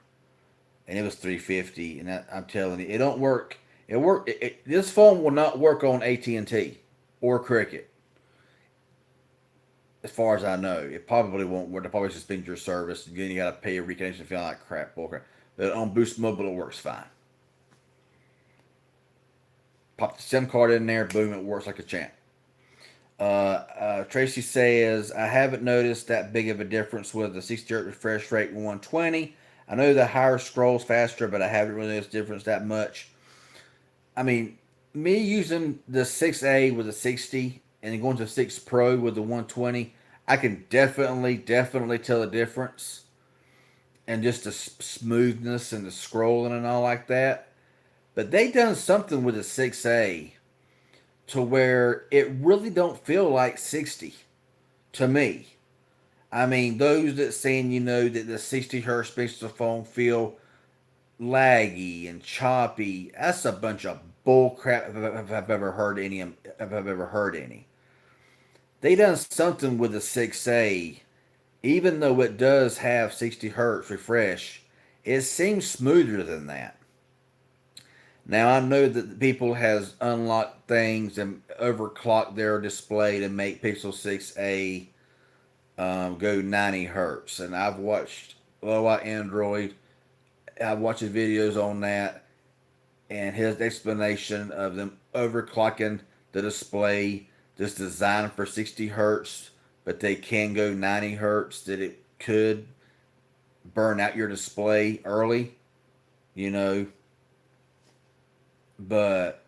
and it was 350. And I'm telling you, it don't work. This phone will not work on AT&T or Cricket, as far as I know. It probably won't work. They'll probably suspend your service. Then you got to pay a reconnection fee like crap. Bullcrap. But on Boost Mobile, it works fine. Pop the SIM card in there, boom, it works like a champ. Tracy says, I haven't noticed that big of a difference with the 60 hertz refresh rate 120. I know the higher scrolls faster, but I haven't really noticed difference that much. I mean, me using the 6A with the 60 and then going to 6 Pro with the 120, I can definitely tell the difference and just the smoothness and the scrolling and all like that. But they done something with the 6A to where it really don't feel like 60 to me. I mean, those that saying that the 60 hertz makes the phone feel laggy and choppy, that's a bunch of bull crap if I've ever heard any. If I've ever heard any, they done something with the 6A. Even though it does have 60 hertz refresh, it seems smoother than that. Now I know that people has unlocked things and overclocked their display to make Pixel 6a go 90 hertz, and I've watched Low Android. I've watched his videos on that, and his explanation of them overclocking the display, just designed for 60 hertz, but they can go 90 hertz. That it could burn out your display early, you know. But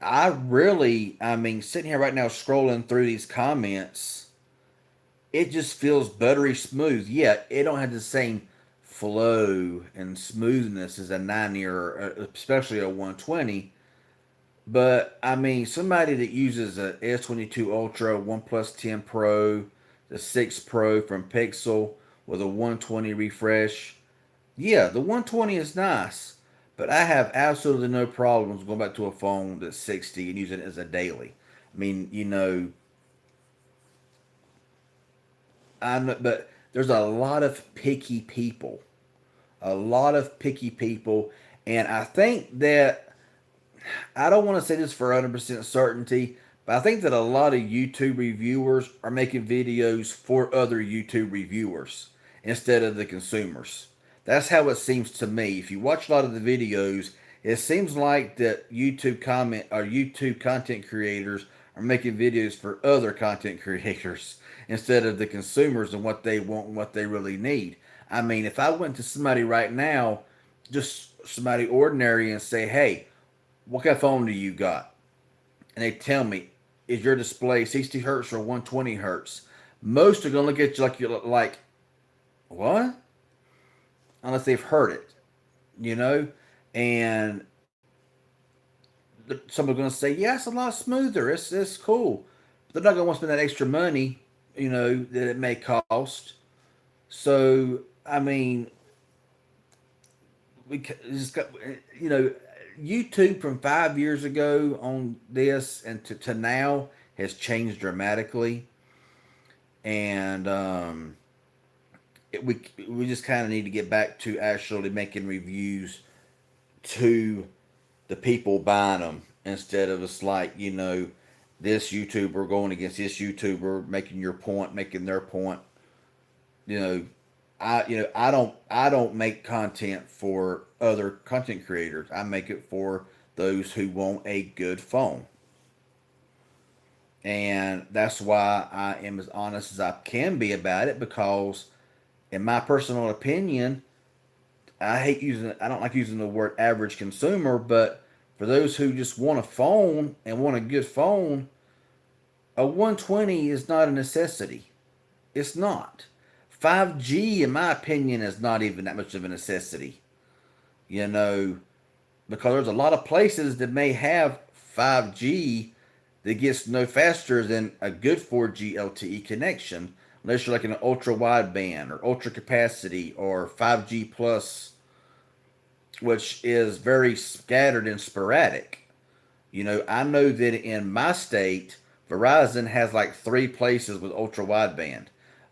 I mean, sitting here right now scrolling through these comments, it just feels buttery smooth. Yeah, it don't have the same flow and smoothness as a 90 or especially a 120. But I mean, somebody that uses a S22 Ultra, OnePlus 10 Pro, the 6 Pro from Pixel with a 120 refresh, yeah, the 120 is nice. But I have absolutely no problems going back to a phone that's 60 and using it as a daily. I mean, I know, but there's a lot of picky people, a lot of picky people, and I think that I don't want to say this for 100% certainty, but I think that a lot of YouTube reviewers are making videos for other YouTube reviewers instead of the consumers. That's how it seems to me. If you watch a lot of the videos, it seems like that YouTube content creators are making videos for other content creators instead of the consumers and what they want and what they really need. I mean, if I went to somebody right now, just somebody ordinary, and say, "Hey, what kind of phone do you got?" And they tell me, "Is your display 60 hertz or 120 hertz?" Most are gonna look at you like you're like, "What?" Unless they've heard it, you know. And some are gonna say, "Yeah, it's a lot smoother. It's cool." But they're not gonna want to spend that extra money, that it may cost. So I mean, we just got, you know, YouTube from 5 years ago on this and to now has changed dramatically, and we just kind of need to get back to actually making reviews to the people buying them instead of it's like this YouTuber going against this YouTuber, making your point, making their point. You know, I don't make content for other content creators. I make it for those who want a good phone. And that's why I am as honest as I can be about it, because in my personal opinion, I don't like using the word average consumer, but for those who just want a phone and want a good phone, a 120 is not a necessity. It's not. 5G, in my opinion, is not even that much of a necessity. You know, because there's a lot of places that may have 5G that gets no faster than a good 4G LTE connection, unless you're like an ultra wideband or ultra capacity or 5G plus, which is very scattered and sporadic. I know that in my state, Verizon has like three places with ultra wideband.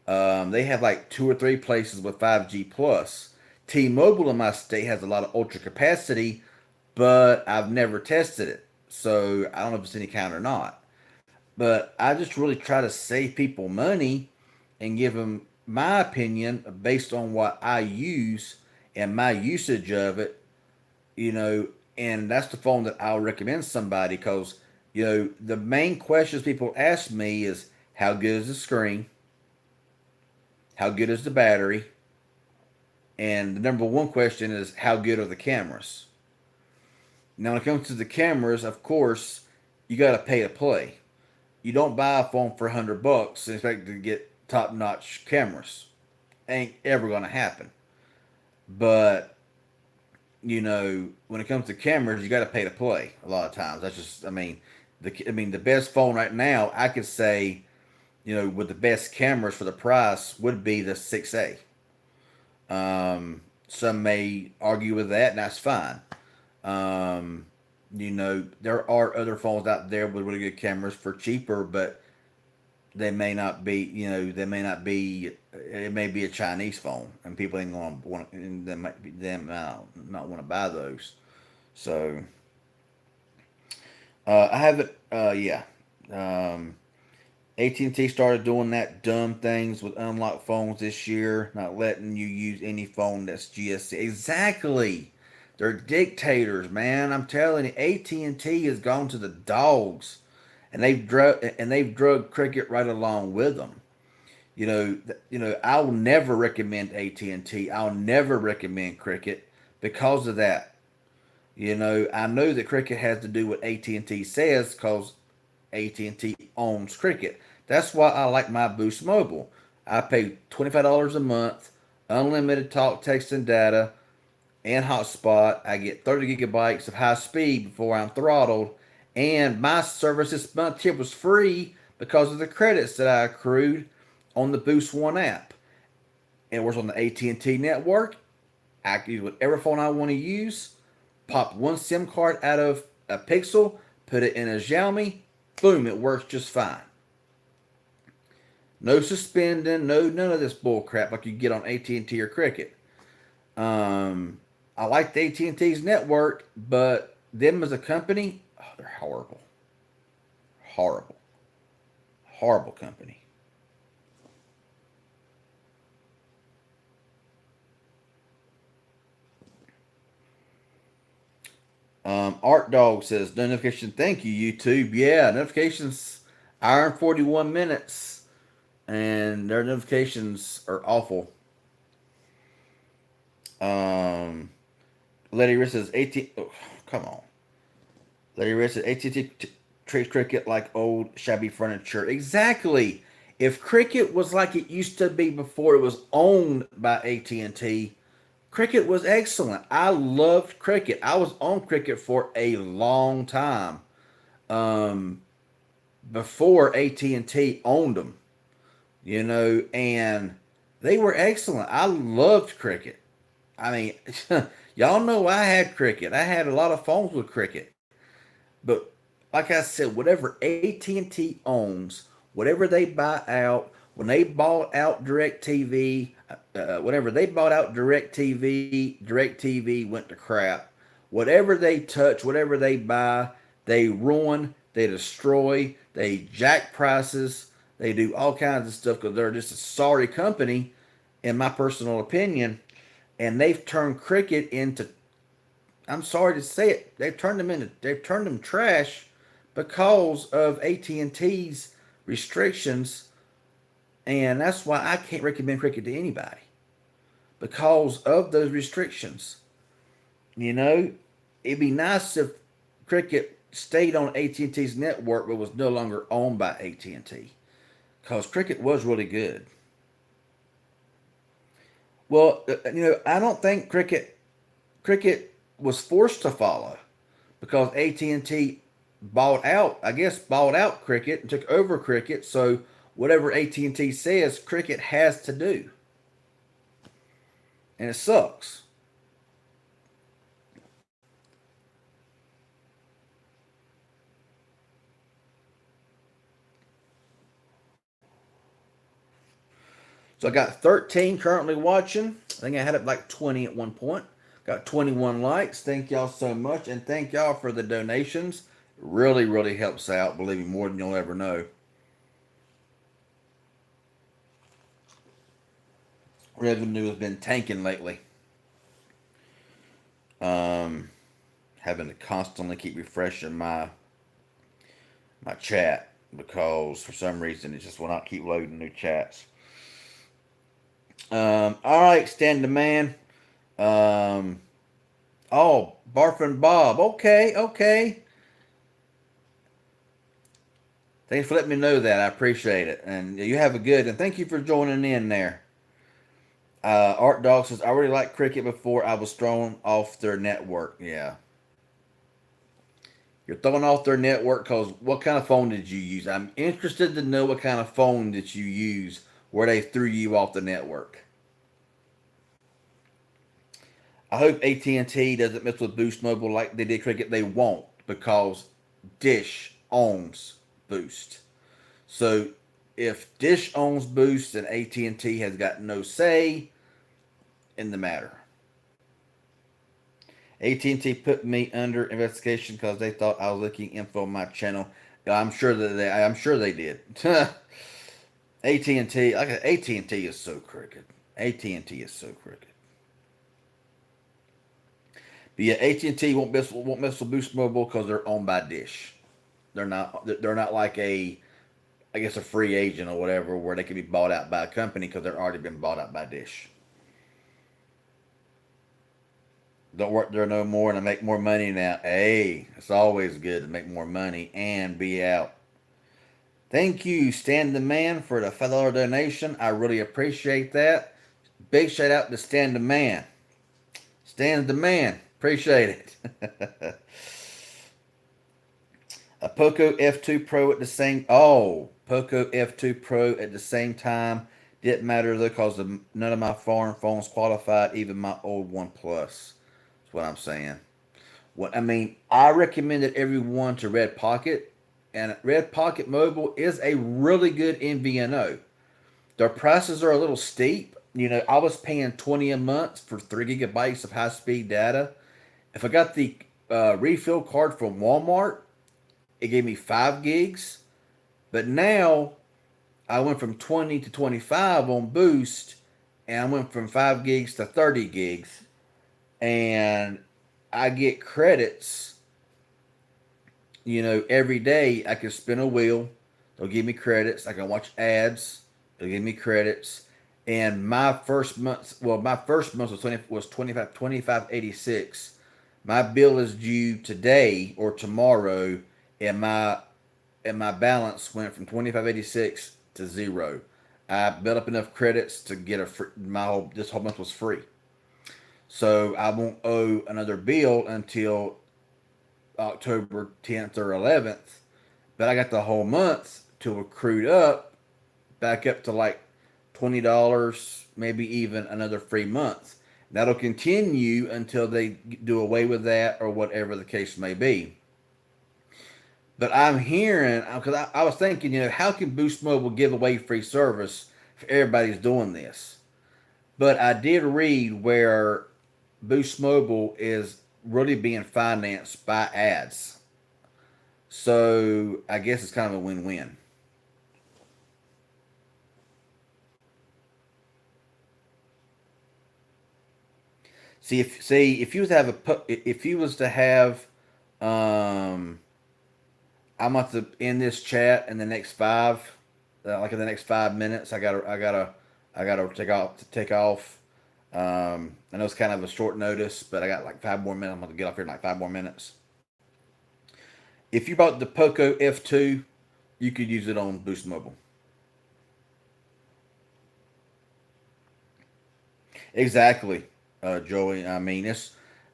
They have like two or three places with 5G plus. T-Mobile in my state has a lot of ultra capacity, but I've never tested it, so I don't know if it's any kind or not. But I just really try to save people money and give them my opinion based on what I use and my usage of it, you know, and that's the phone that I'll recommend somebody, because, the main questions people ask me is how good is the screen, how good is the battery, and the number one question is how good are the cameras. Now, when it comes to the cameras, of course, you got to pay to play. You don't buy a phone for $100 and expect to get top notch cameras. Ain't ever gonna happen. But when it comes to cameras, you got to pay to play. A lot of times, that's just. The best phone right now, I could say, with the best cameras for the price, would be the 6A. Some may argue with that, and that's fine. Um, there are other phones out there with really good cameras for cheaper, but they may not be. They may not be. It may be a Chinese phone, and people ain't gonna want. And they might be them not want to buy those. So I haven't. Yeah. Um, AT&T started doing that dumb things with unlocked phones this year, not letting you use any phone that's GSC. Exactly. They're dictators, man. I'm telling you, AT&T has gone to the dogs, and they've drugged Cricket right along with them. I'll never recommend AT&T. I'll never recommend Cricket because of that. I know that Cricket has to do what AT&T says because AT&T owns Cricket. That's why I like my Boost Mobile. I pay $25 a month, unlimited talk, text, and data, and hotspot. I get 30 gigabytes of high speed before I'm throttled. And my service this month here was free because of the credits that I accrued on the Boost One app. It was on the AT&T network. I can use whatever phone I want to use. Pop one SIM card out of a Pixel, put it in a Xiaomi. Boom, it works just fine. No suspending, no none of this bull crap like you get on AT&T or Cricket. Um, I like the AT&T's network, but them as a company, oh, they're horrible, horrible, horrible company. Art Dog says no notification. Thank you, YouTube. Yeah, notifications. Hour and 41 minutes, and their notifications are awful. Um, Letty Rich says 18. Oh, come on. Letty Rich says AT&T treats Cricket like old shabby furniture. Exactly. If Cricket was like it used to be before it was owned by AT&T, Cricket was excellent. I loved Cricket. I was on Cricket for a long time. Um, Before AT&T owned them, and they were excellent. I loved Cricket. I mean, y'all know I had Cricket. I had a lot of phones with Cricket. But like I said, whatever AT&T owns, whatever they buy out, when they bought out DirecTV, whenever they bought out DirecTV went to crap. Whatever they touch, whatever they buy, they ruin, they destroy, they jack prices, they do all kinds of stuff because they're just a sorry company, in my personal opinion. And they've turned Cricket into, I'm sorry to say it, they've turned them trash because of AT&T's restrictions, and that's why I can't recommend Cricket to anybody because of those restrictions. You know, it'd be nice if Cricket stayed on AT&T's network but was no longer owned by AT&T because Cricket was really good. Well, I don't think Cricket was forced to follow because AT&T bought out Cricket and took over Cricket. So whatever AT&T says, Cricket has to do, and it sucks. So I got 13 currently watching. I think I had it like 20 at one point. Got 21 likes. Thank y'all so much, and thank y'all for the donations. Really, really helps out. Believe me, more than you'll ever know. Revenue has been tanking lately. Um, Having to constantly keep refreshing my chat because for some reason it just will not keep loading new chats. All right, stand the man. Um, oh, Barfin Bob. Okay, okay. Thanks for letting me know that. I appreciate it, and you have a good. And thank you for joining in there. Art Dog says I already liked Cricket before I was thrown off their network. Yeah, you're throwing off their network because what kind of phone did you use? I'm interested to know what kind of phone did you use where they threw you off the network. I hope AT&T doesn't mess with Boost Mobile like they did Cricket. They won't because Dish owns Boost. So if Dish owns Boost, then AT&T has got no say in the matter. AT&T put me under investigation because they thought I was leaking info on my channel. I'm sure they did. AT&T, like AT&T is so crooked. AT&T is so crooked. But yeah, AT&T won't mess with Boost Mobile because they're owned by Dish. They're not like I guess a free agent or whatever where they can be bought out by a company because they're already been bought out by Dish. Don't work there no more and I make more money now. Hey, it's always good to make more money and be out. Thank you, Stan the Man, for the $5 donation. I really appreciate that. Big shout out to Stan the Man. Stan the Man. Appreciate it. A Poco F2 Pro at the same. Oh, Poco F2 Pro at the same time. Didn't matter though, because none of my foreign phones qualified, even my old One Plus. That's what I'm saying. What I mean, I recommended everyone to Red Pocket, and Red Pocket Mobile is a really good MVNO. Their prices are a little steep. I was paying 20 a month for 3 gigabytes of high speed data. If I got the refill card from Walmart, it gave me 5 gigs. But now I went from 20 to 25 on Boost, and I went from 5 gigs to 30 gigs, and I get credits. Every day I can spin a wheel. They'll give me credits. I can watch ads. They'll give me credits. And my first month was 25.86. My bill is due today or tomorrow, and my balance went from 25.86 to zero. I built up enough credits to get this whole month was free. So I won't owe another bill until October 10th or 11th, but I got the whole month to accrued up back up to like $20, maybe even another free month. That'll continue until they do away with that or whatever the case may be. But I'm hearing, because I was thinking, how can Boost Mobile give away free service if everybody's doing this? But I did read where Boost Mobile is really being financed by ads. So I guess it's kind of a win-win. If you was to have if you was to have um I'm about to end this chat in the next like in the next 5 minutes. I gotta take off. I know it's kind of a short notice, but I got like 5 more minutes. I'm going to get off here in like 5 more minutes. If you bought the Poco F2, you could use it on Boost Mobile. Exactly, Joey. I mean,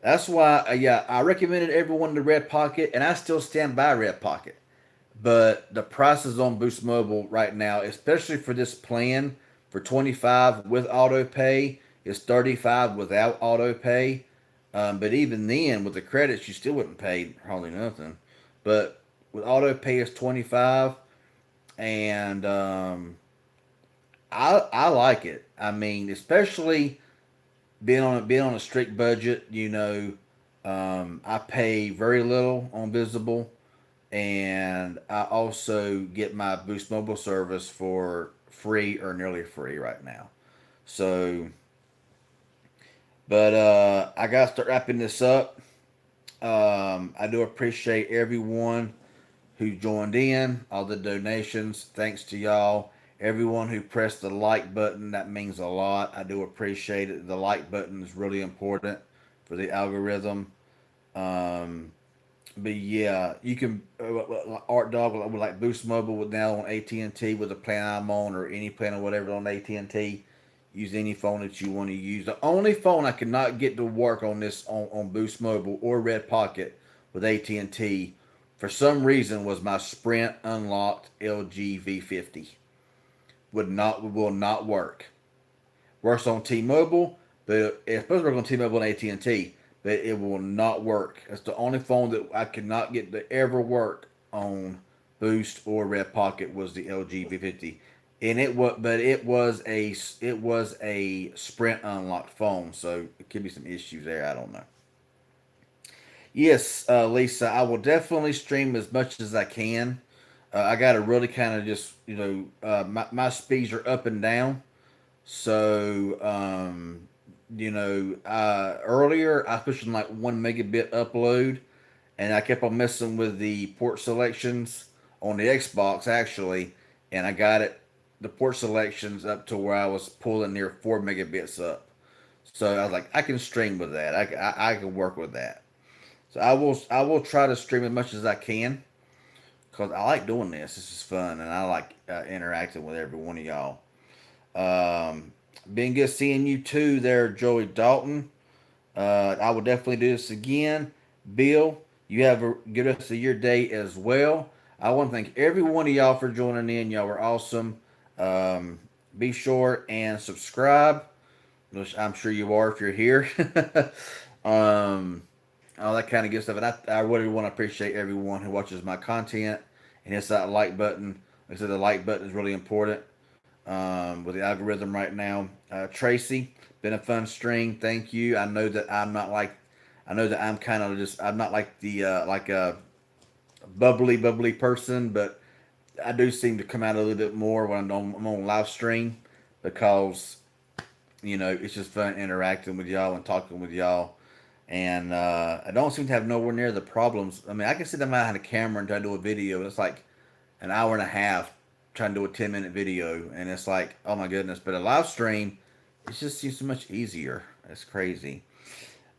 that's why. Yeah, I recommended everyone to Red Pocket, and I still stand by Red Pocket. But the prices on Boost Mobile right now, especially for this plan for 25 with auto pay, is 35 without auto pay. But even then, with the credits, you still wouldn't pay hardly nothing. But with auto pay, is 25, and I like it. I mean, especially being on a strict budget. I pay very little on Visible, and I also get my Boost Mobile service for free or nearly free right now. So, but I gotta start wrapping this up. I do appreciate everyone who joined in, all the donations. Thanks to y'all. Everyone who pressed the like button, that means a lot. I do appreciate it. The like button is really important for the algorithm. Um, but yeah, you can Art Dog with like Boost Mobile with now on AT&T with the plan I'm on or any plan or whatever on AT&T. Use any phone that you want to use. The only phone I could not get to work on this on Boost Mobile or Red Pocket with AT&T for some reason was my Sprint unlocked LG V50. Will not work. Works on T-Mobile, but it's supposed to work on T-Mobile and AT&T, but it will not work. It's the only phone that I could not get to ever work on Boost or Red Pocket was the LG V50, and it was a Sprint unlocked phone, so it could be some issues there. I don't know. Yes, Lisa, I will definitely stream as much as I can. I got to really kind of just my speeds are up and down. So, earlier I was pushing like 1 megabit upload, and I kept on messing with the port selections on the Xbox actually, and I got the port selections up to where I was pulling near 4 megabits up. So I was like, I can stream with that. I can work with that. So I will try to stream as much as I can because I like doing this. This is fun, and I like interacting with every one of y'all. Um, Been good seeing you too, there, Joey Dalton. I will definitely do this again. Bill, you have a good rest of your day as well. I want to thank every one of y'all for joining in. Y'all were awesome. Um, be sure and subscribe, which I'm sure you are if you're here. um, all that kind of good stuff. And I really want to appreciate everyone who watches my content and hits that like button. Like I said, the like button is really important with the algorithm right now. Tracy, been a fun stream. Thank you. I know that I'm not like, I know that I'm kind of just, I'm not like the, like a bubbly person, but I do seem to come out a little bit more when I'm on live stream because, it's just fun interacting with y'all and talking with y'all. And I don't seem to have nowhere near the problems. I mean, I can sit down behind a camera and try to do a video, and it's like an hour and a half trying to do a 10-minute video, and it's like, oh my goodness. But a live stream, it just seems so much easier. It's crazy.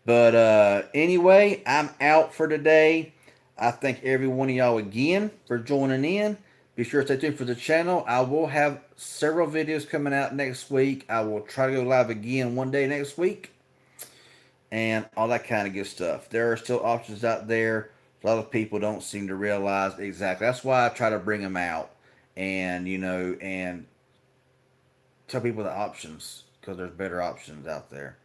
But anyway, I'm out for today. I thank every one of y'all again for joining in. Be sure to stay tuned for the channel. I will have several videos coming out next week. I will try to go live again one day next week and all that kind of good stuff. There are still options out there. A lot of people don't seem to realize exactly. That's why I try to bring them out and, and tell people the options because there's better options out there.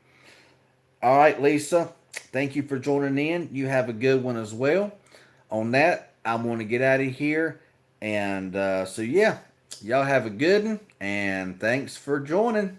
All right, Lisa, thank you for joining in. You have a good one as well. On that, I'm going to get out of here. And so, yeah, y'all have a good one. And thanks for joining.